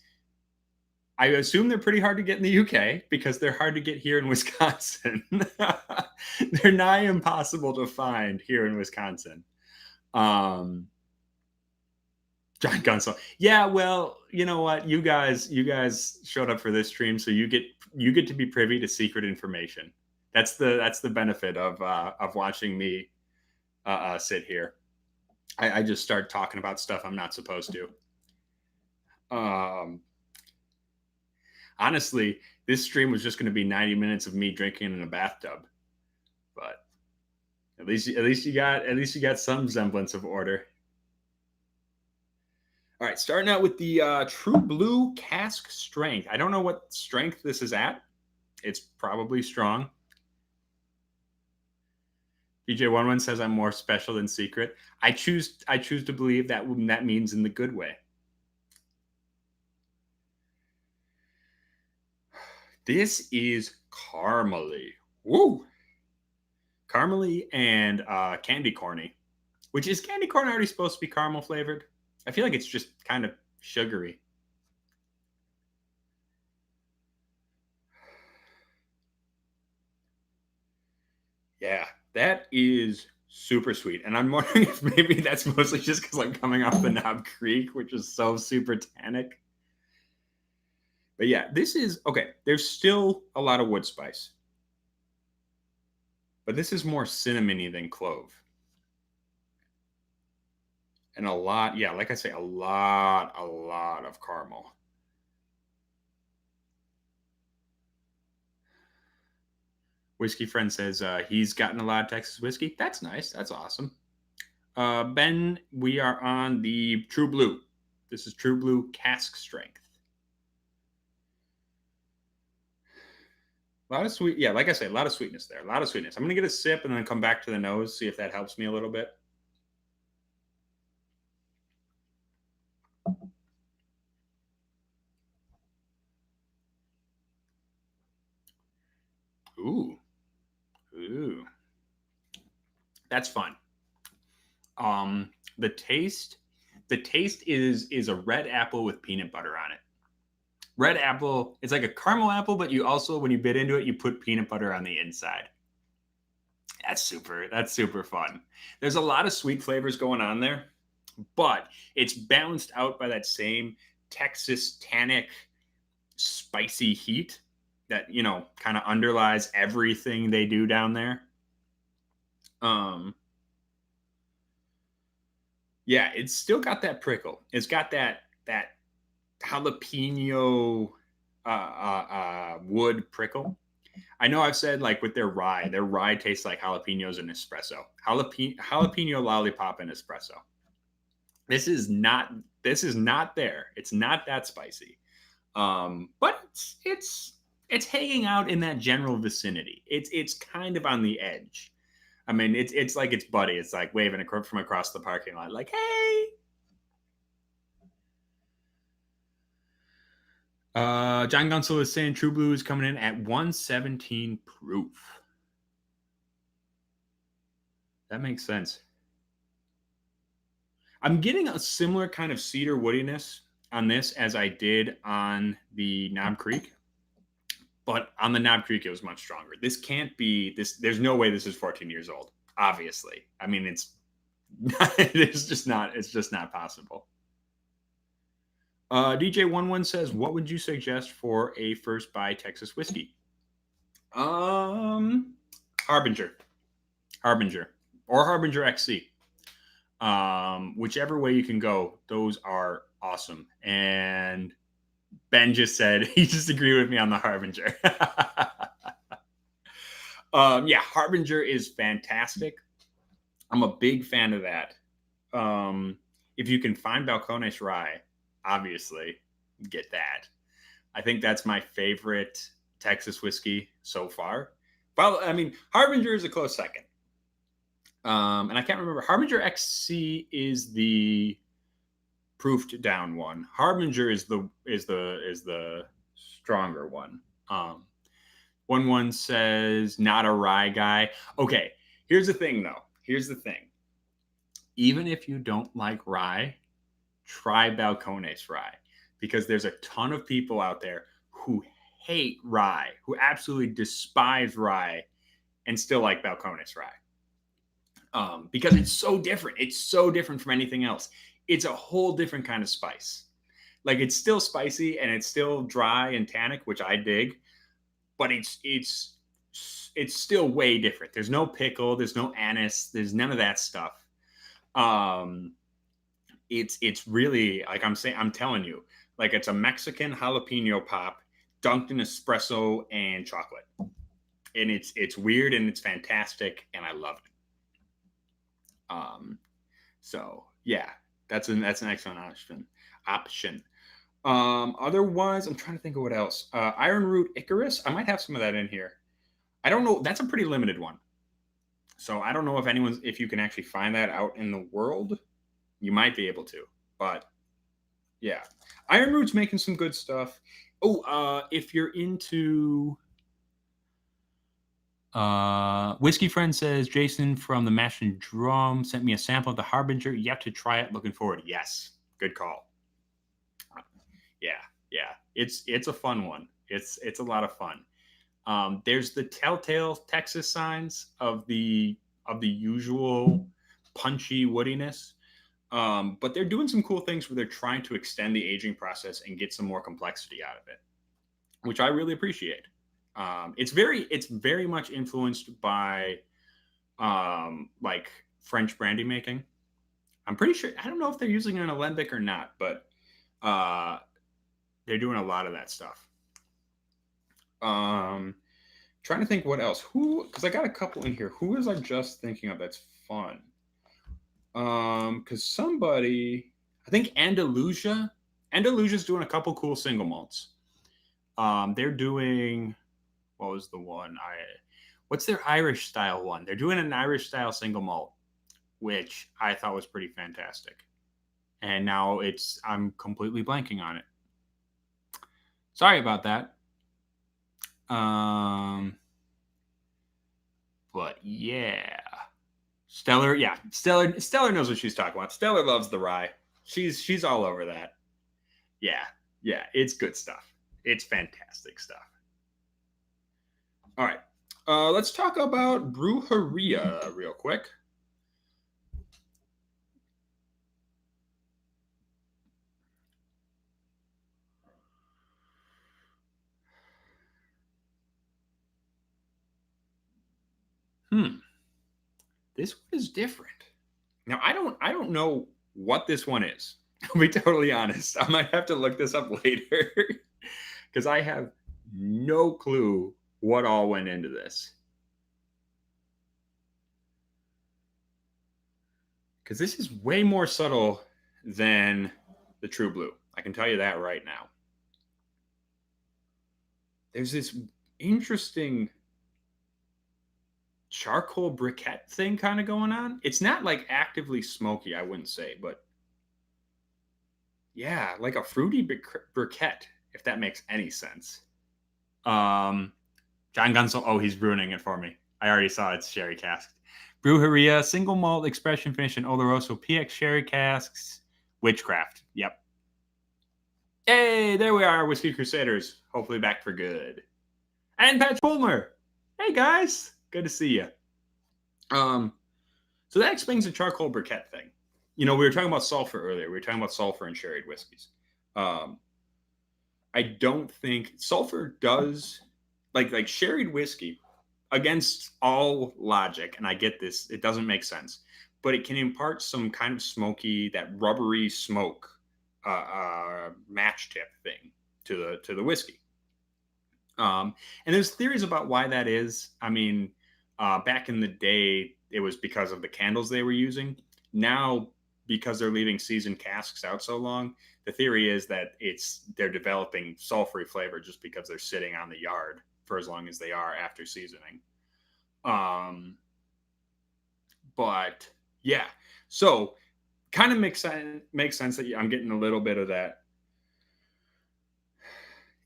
I assume they're pretty hard to get in the UK because they're hard to get here in Wisconsin. They're nigh impossible to find here in Wisconsin." John Gunsel. Yeah, well, you know what? You guys showed up for this stream, so you get to be privy to secret information. That's the benefit of watching me sit here. I just start talking about stuff I'm not supposed to. Honestly, this stream was just going to be 90 minutes of me drinking in a bathtub, but at least you got some semblance of order. All right, starting out with the True Blue Cask Strength. I don't know what strength this is at. It's probably strong. DJ11 says I'm more special than secret. I choose to believe that means in the good way. This is caramely. Woo! Caramely and candy corny. Which, is candy corn already supposed to be caramel flavored? I feel like it's just kind of sugary. Yeah, that is super sweet. And I'm wondering if maybe that's mostly just because I'm coming off the Knob Creek, which is so super tannic. But yeah, this is okay. There's still a lot of wood spice, but this is more cinnamony than clove. And a lot, yeah, like I say, a lot of caramel. Whiskey Friend says he's gotten a lot of Texas whiskey. That's nice. That's awesome. Ben, we are on the True Blue. This is True Blue Cask Strength. A lot of sweet, yeah, like I said, a lot of sweetness there. A lot of sweetness. I'm going to get a sip and then come back to the nose, see if that helps me a little bit. Ooh. That's fun. The taste is a red apple with peanut butter on it. Red apple, it's like a caramel apple, but you also, when you bit into it, you put peanut butter on the inside. That's super fun. There's a lot of sweet flavors going on there, but it's balanced out by that same Texas tannic spicy heat that, kind of underlies everything they do down there. Yeah, it's still got that prickle. It's got that jalapeno wood prickle. I know I've said, like, with their rye tastes like jalapenos and espresso. Jalapeno lollipop and espresso. This is not there. It's not that spicy. But it's hanging out in that general vicinity. It's kind of on the edge. I mean, it's like its buddy. It's like waving from across the parking lot, like, "Hey." John Gunsel is saying True Blue is coming in at 117 proof. That makes sense. I'm getting a similar kind of cedar woodiness on this as I did on the Knob Creek. But on the Knob Creek, it was much stronger. This can't be this. There's no way this is 14 years old. Obviously, I mean, it's just not possible. DJ11 says, "What would you suggest for a first buy Texas whiskey?" Harbinger, or Harbinger XC. Whichever way you can go, those are awesome. And Ben just said he just agreed with me on the Harbinger. Yeah, Harbinger is fantastic. I'm a big fan of that. If you can find Balcones rye, obviously, get that. I think that's my favorite Texas whiskey so far. Well, I mean, Harbinger is a close second. And I can't remember. Harbinger XC is the proofed down one. Harbinger is the stronger one. One says not a rye guy. Okay, here's the thing though. Here's the thing. Even if you don't like rye, try Balcones rye, because there's a ton of people out there who hate rye, who absolutely despise rye, and still like Balcones rye. Because it's so different. It's so different from anything else. It's a whole different kind of spice. Like, it's still spicy and it's still dry and tannic, which I dig, but it's still way different. There's no pickle, there's no anise, there's none of that stuff. Um, it's really, like I'm telling you, like, it's a Mexican jalapeno pop dunked in espresso and chocolate, and it's weird and it's fantastic, and I love it. So yeah, that's an excellent option. Otherwise, I'm trying to think of what else. Iron Root Icarus. I might have some of that in here. I don't know. That's a pretty limited one. So I don't know if you can actually find that out in the world. You might be able to, but yeah, Iron Root's making some good stuff. Oh, if you're into Whiskey Friend says Jason from the Mash and Drum sent me a sample of the Harbinger. Yet to try it. Looking forward. Yes, good call. Yeah. It's a fun one. It's a lot of fun. There's the telltale Texas signs of the usual punchy woodiness. But they're doing some cool things where they're trying to extend the aging process and get some more complexity out of it, which I really appreciate. It's very much influenced by like French brandy making. I'm pretty sure, I don't know if they're using an alembic or not, but they're doing a lot of that stuff. Trying to think what else. Because I got a couple in here. Who was I just thinking of that's fun? Because somebody, I think Andalusia's doing a couple cool single malts. They're doing, what was the one? What's their Irish style one? They're doing an Irish style single malt, which I thought was pretty fantastic. And now I'm completely blanking on it. Sorry about that. But yeah. Stellar knows what she's talking about. Stellar loves the rye. She's all over that. Yeah, it's good stuff. It's fantastic stuff. All right. Let's talk about Brujeria real quick. This one is different. Now, I don't know what this one is. I'll be totally honest. I might have to look this up later because I have no clue what all went into this. Because this is way more subtle than the True Blue. I can tell you that right now. There's this interesting charcoal briquette thing kind of going on. It's not like actively smoky, I wouldn't say, but yeah, like a fruity briquette, if that makes any sense. John Gunsel, oh, he's ruining it for me. I already saw it's sherry casked. Brujeria, single malt expression finish and Oloroso PX sherry casks, witchcraft. Yep. Hey, there we are, Whiskey Crusaders. Hopefully back for good. And Pat Fulmer. Hey guys, good to see you. So that explains the charcoal briquette thing. We were talking about sulfur earlier. We were talking about sulfur in sherried whiskeys. I don't think sulfur does like sherried whiskey, against all logic, and I get this, it doesn't make sense, but it can impart some kind of smoky, that rubbery smoke, match tip thing to the whiskey. And there's theories about why that is. I mean, back in the day, it was because of the candles they were using. Now, because they're leaving seasoned casks out so long, the theory is that they're developing sulfury flavor just because they're sitting on the yard for as long as they are after seasoning. But yeah, so kind of makes sense that I'm getting a little bit of that.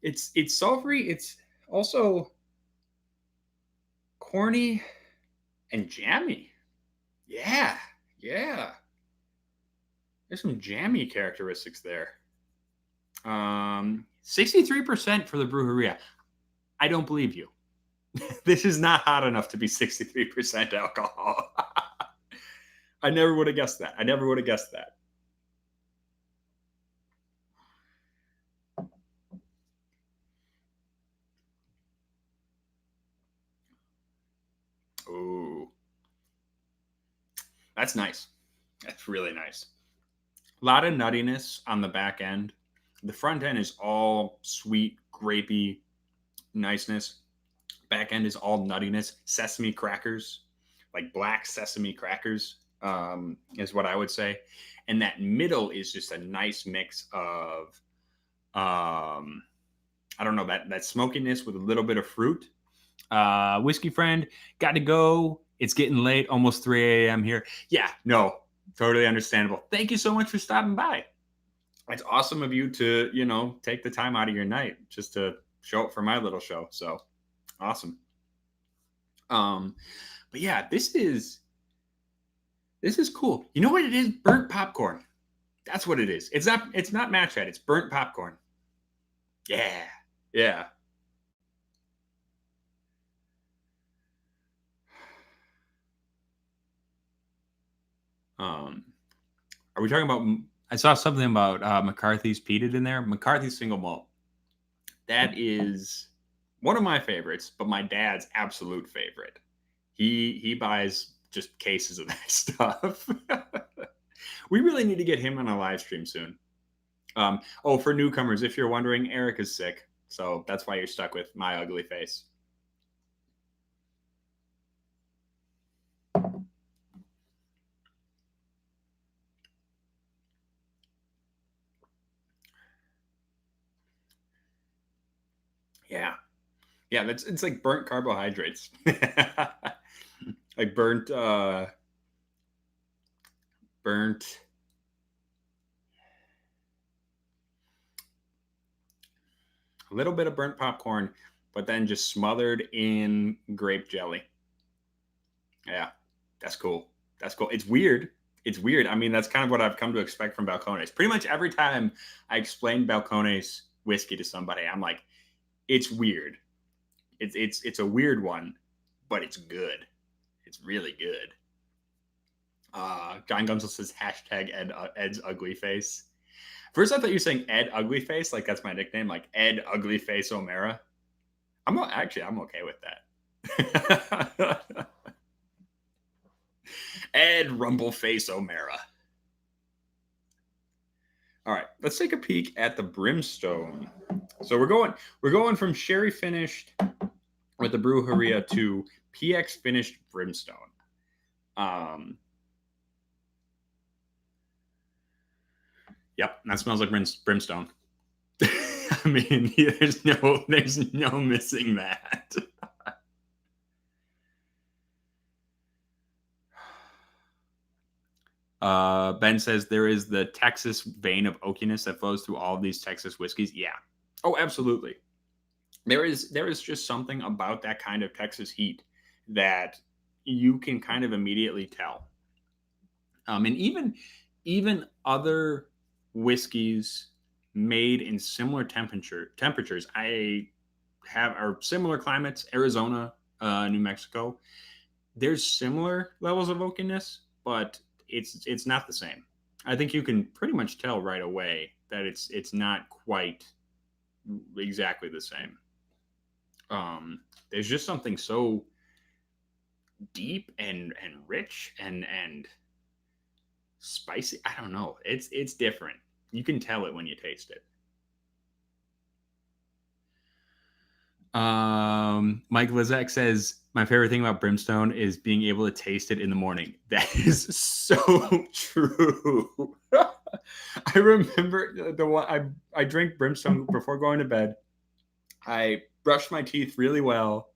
It's sulfury. It's also corny and jammy. Yeah, yeah. There's some jammy characteristics there. 63% for the Brujeria. I don't believe you. This is not hot enough to be 63% alcohol. I never would have guessed that. I never would have guessed that. Ooh. That's nice. That's really nice. A lot of nuttiness on the back end. The front end is all sweet, grapey niceness. Back end is all nuttiness. Sesame crackers, like black sesame crackers, is what I would say. And that middle is just a nice mix of, I don't know, that smokiness with a little bit of fruit. Whiskey friend, got to go. It's getting late, almost 3 a.m. here. Yeah, no, totally understandable. Thank you so much for stopping by. It's awesome of you to, take the time out of your night just to show up for my little show. So awesome. But yeah, this is cool. You know what it is? Burnt popcorn. That's what it is. It's not match head. It's burnt popcorn. Yeah. Yeah. Are we talking about? I saw something about McCarthy's peated in there. McCarthy's single malt. That is one of my favorites, but my dad's absolute favorite. He buys just cases of that stuff. We really need to get him on a live stream soon. For newcomers, if you're wondering, Eric is sick, so that's why you're stuck with my ugly face. Yeah, yeah, it's like burnt carbohydrates, like burnt a little bit of burnt popcorn, but then just smothered in grape jelly. Yeah, that's cool. That's cool. It's weird. It's weird. I mean, that's kind of what I've come to expect from Balcones. Pretty much every time I explain Balcones whiskey to somebody, I'm like, it's weird. It's a weird one, but it's good. It's really good. John Gunzel says hashtag Ed's ugly face. First, I thought you were saying Ed Ugly Face, like that's my nickname, like Ed Ugly Face O'Mara. I'm okay with that. Ed Rumbleface O'Mara. All right, let's take a peek at the Brimstone. So we're going from sherry finished with the Brujeria to PX finished Brimstone. Yep, that smells like brimstone. I mean, there's no missing that. Ben says there is the Texas vein of oakiness that flows through all of these Texas whiskeys. Yeah. Oh, absolutely. There is just something about that kind of Texas heat that you can kind of immediately tell. And even other whiskeys made in similar temperatures. I have are similar climates, Arizona, New Mexico. There's similar levels of oakiness, but it's not the same. I think you can pretty much tell right away that it's not quite exactly the same. There's just something so deep and rich and spicy. I don't know. It's different. You can tell it when you taste it. Mike Lizak says, my favorite thing about brimstone is being able to taste it in the morning. That is so true. I remember the one I drink brimstone before going to bed. I brushed my teeth really well.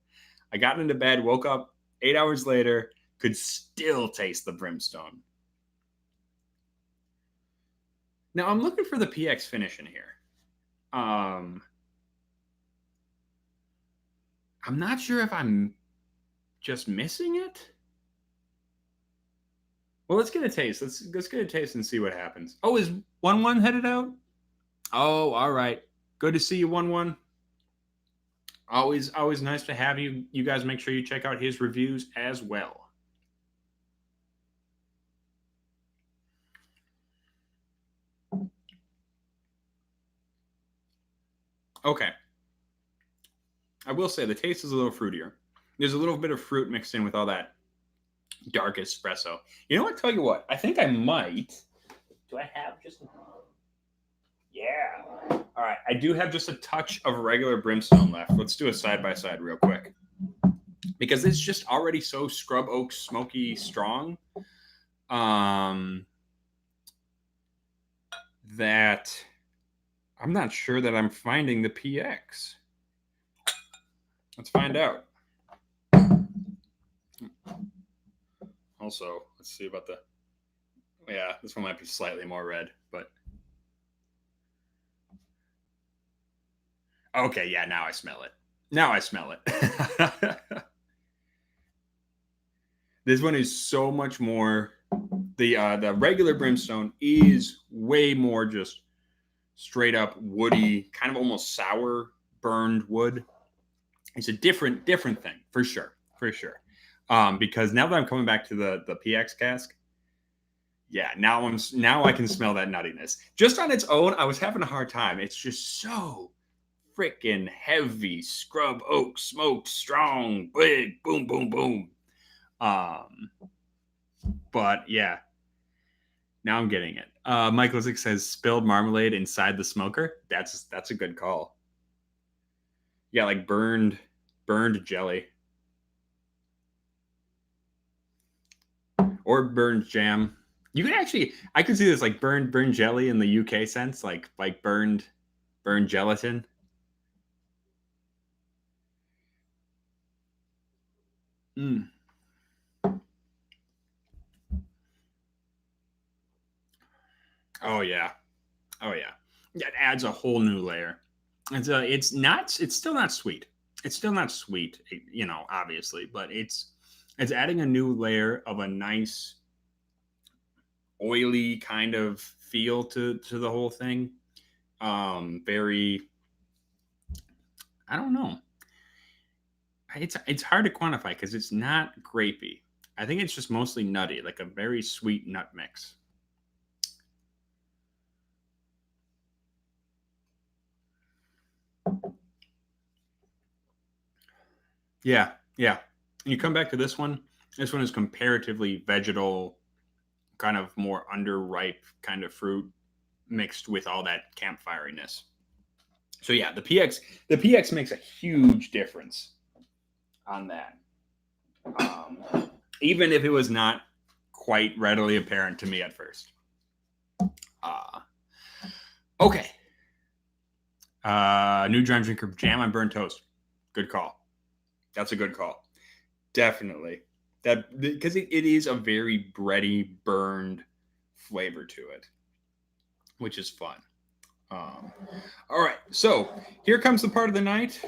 I got into bed, woke up 8 hours later, could still taste the brimstone. Now I'm looking for the PX finish in here. I'm not sure if I'm just missing it. Well, let's get a taste. Let's get a taste and see what happens. Oh, is 1-1 headed out? Oh, all right. Good to see you, 1-1. Always nice to have you. You guys make sure you check out his reviews as well. Okay. I will say the taste is a little fruitier. There's a little bit of fruit mixed in with all that dark espresso. You know what? Tell you what. I think I might. Do I have just? Yeah. All right. I do have just a touch of regular brimstone left. Let's do a side by side real quick because it's just already so scrub oak smoky strong. That I'm not sure that I'm finding the PX. Let's find out. Also, let's see about the. Yeah, this one might be slightly more red, but. Okay, yeah, now I smell it. Now I smell it. This one is so much more. The regular brimstone is way more just straight up woody, kind of almost sour burned wood. It's a different thing for sure. Because now that I'm coming back to the PX cask, yeah, now I can smell that nuttiness. Just on its own, I was having a hard time. It's just so freaking heavy, scrub oak, smoked, strong, big, boom, boom, boom. But yeah, now I'm getting it. Mike Lizick says spilled marmalade inside the smoker. That's a good call. Yeah, like burned jelly. Or burned jam. You could actually I could see this like burned jelly in the UK sense, like burned gelatin. Mm. Oh yeah. Oh yeah. That adds a whole new layer. It's still not sweet. It's still not sweet, obviously, but it's adding a new layer of a nice oily kind of feel to the whole thing. Very I don't know. It's hard to quantify because it's not grapey. I think it's just mostly nutty, like a very sweet nut mix. Yeah, yeah. And you come back to this one. This one is comparatively vegetal, kind of more underripe kind of fruit mixed with all that campfiriness. So yeah, the PX makes a huge difference on that. Even if it was not quite readily apparent to me at first. Okay. New drum drinker jam on burnt toast. Good call. That's a good call. Definitely. That because it is a very bready, burned flavor to it, which is fun. All right, so here comes the part of the night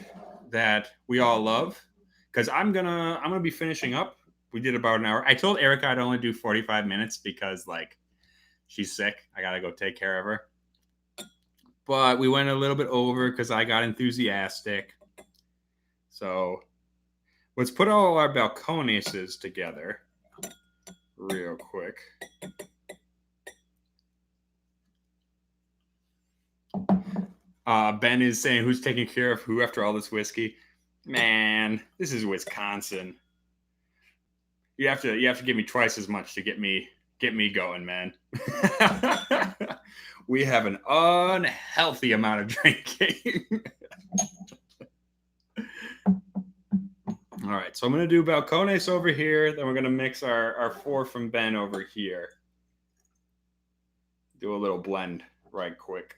that we all love, because I'm gonna be finishing up. We did about an hour. I told Erica I'd only do 45 minutes because like she's sick. I gotta go take care of her. But we went a little bit over because I got enthusiastic. So let's put all our balconies together real quick. Ben is saying, "Who's taking care of who after all this whiskey?" Man, this is Wisconsin. You have to give me twice as much to get me going, man. We have an unhealthy amount of drinking. All right, so I'm going to do Balcones over here. Then we're going to mix our 4 from Ben over here. Do a little blend right quick.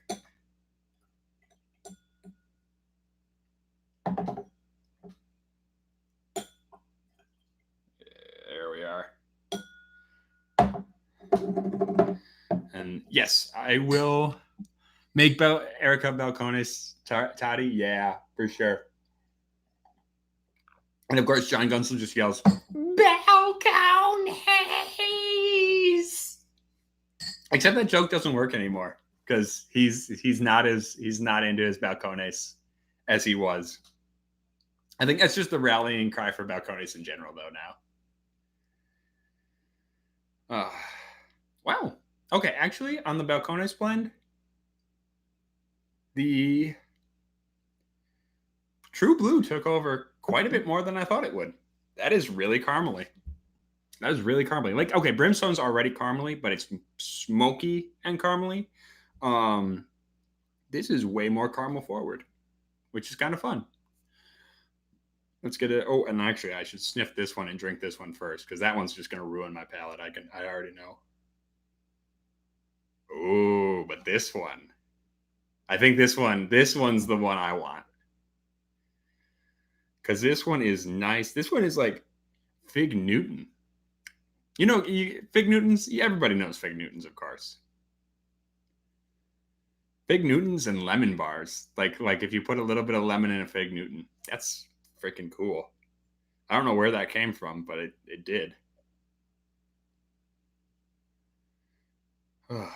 There we are. And yes, I will make Erica Balcones toddy. Yeah, for sure. And of course, John Gunsel just yells, Balcones! Except that joke doesn't work anymore because he's not into his Balcones as he was. I think that's just the rallying cry for Balcones in general, though. Now, wow. Okay, actually, on the Balcones blend, the True Blue took over quite a bit more than I thought it would. That is really caramely. That is really caramely. Like, okay, Brimstone's already caramely, but it's smoky and caramely. This is way more caramel forward, which is kind of fun. Let's get it. Oh, and actually, I should sniff this one and drink this one first because that one's just going to ruin my palate. I already know. Oh, but this one, I think this one's the one I want because this one is nice. This one is like Fig Newton. You know, Fig Newtons. Everybody knows Fig Newtons, of course. Fig Newtons and lemon bars. Like if you put a little bit of lemon in a Fig Newton, that's freaking cool. I don't know where that came from, but it did. Oh,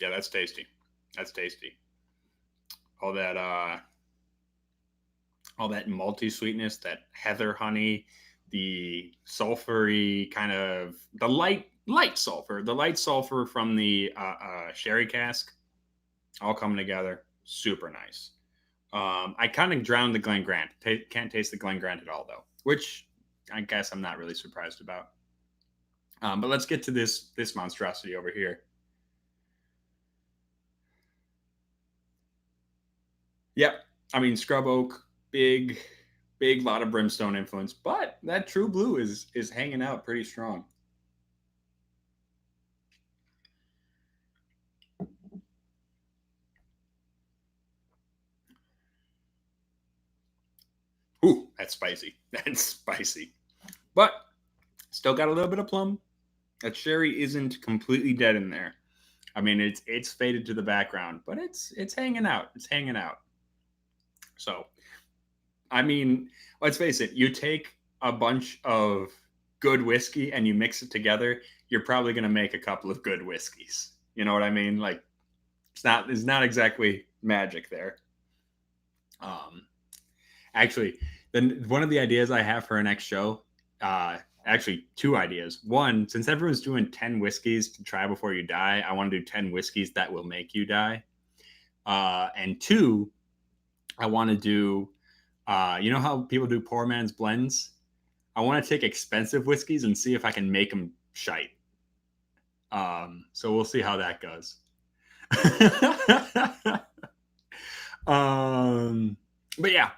yeah, that's tasty. That's tasty. All that malty sweetness, that heather honey, the sulfury kind of the light sulfur from the sherry cask, all coming together. Super nice. I kind of drowned the Glen Grant. Can't taste the Glen Grant at all, though, which I guess I'm not really surprised about. But let's get to this monstrosity over here. Yep. I mean, Scrub Oak, big lot of Brimstone influence, but that True Blue is hanging out pretty strong. Ooh, that's spicy. That's spicy. But still got a little bit of plum. That sherry isn't completely dead in there. I mean, it's faded to the background, but it's hanging out. It's hanging out. So, I mean, let's face it. You take a bunch of good whiskey and you mix it together, you're probably going to make a couple of good whiskeys. You know what I mean? Like, it's not exactly magic there. Actually, then one of the ideas I have for our next show, actually 2 ideas. One, since everyone's doing 10 whiskeys to try before you die, I want to do 10 whiskeys that will make you die. And 2, I want to do, you know how people do poor man's blends? I want to take expensive whiskeys and see if I can make them shite. So we'll see how that goes. But yeah,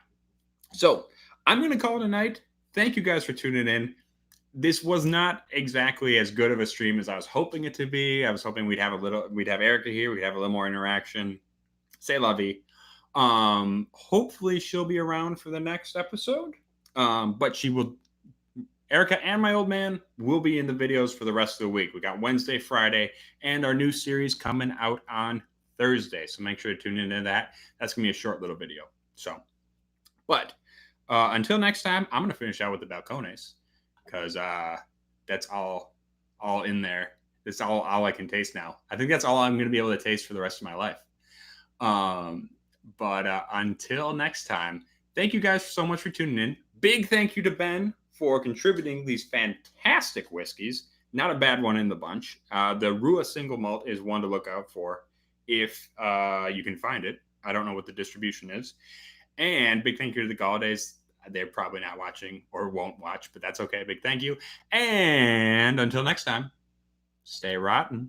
so I'm going to call it a night. Thank you guys for tuning in. This was not exactly as good of a stream as I was hoping it to be. I was hoping we'd have Erica here. We'd have a little more interaction. Say la vie. Hopefully she'll be around for the next episode. But Erica and my old man will be in the videos for the rest of the week. We got Wednesday, Friday, and our new series coming out on Thursday. So make sure to tune into that. That's going to be a short little video. So, but until next time, I'm going to finish out with the Balcones because that's all in there. That's all I can taste now. I think that's all I'm going to be able to taste for the rest of my life. But until next time, thank you guys so much for tuning in. Big thank you to Ben for contributing these fantastic whiskeys. Not a bad one in the bunch. The Rua single malt is one to look out for if you can find it. I don't know what the distribution is. And big thank you to the Gallaudets. They're probably not watching or won't watch, but that's okay. Big thank you. And until next time, stay rotten.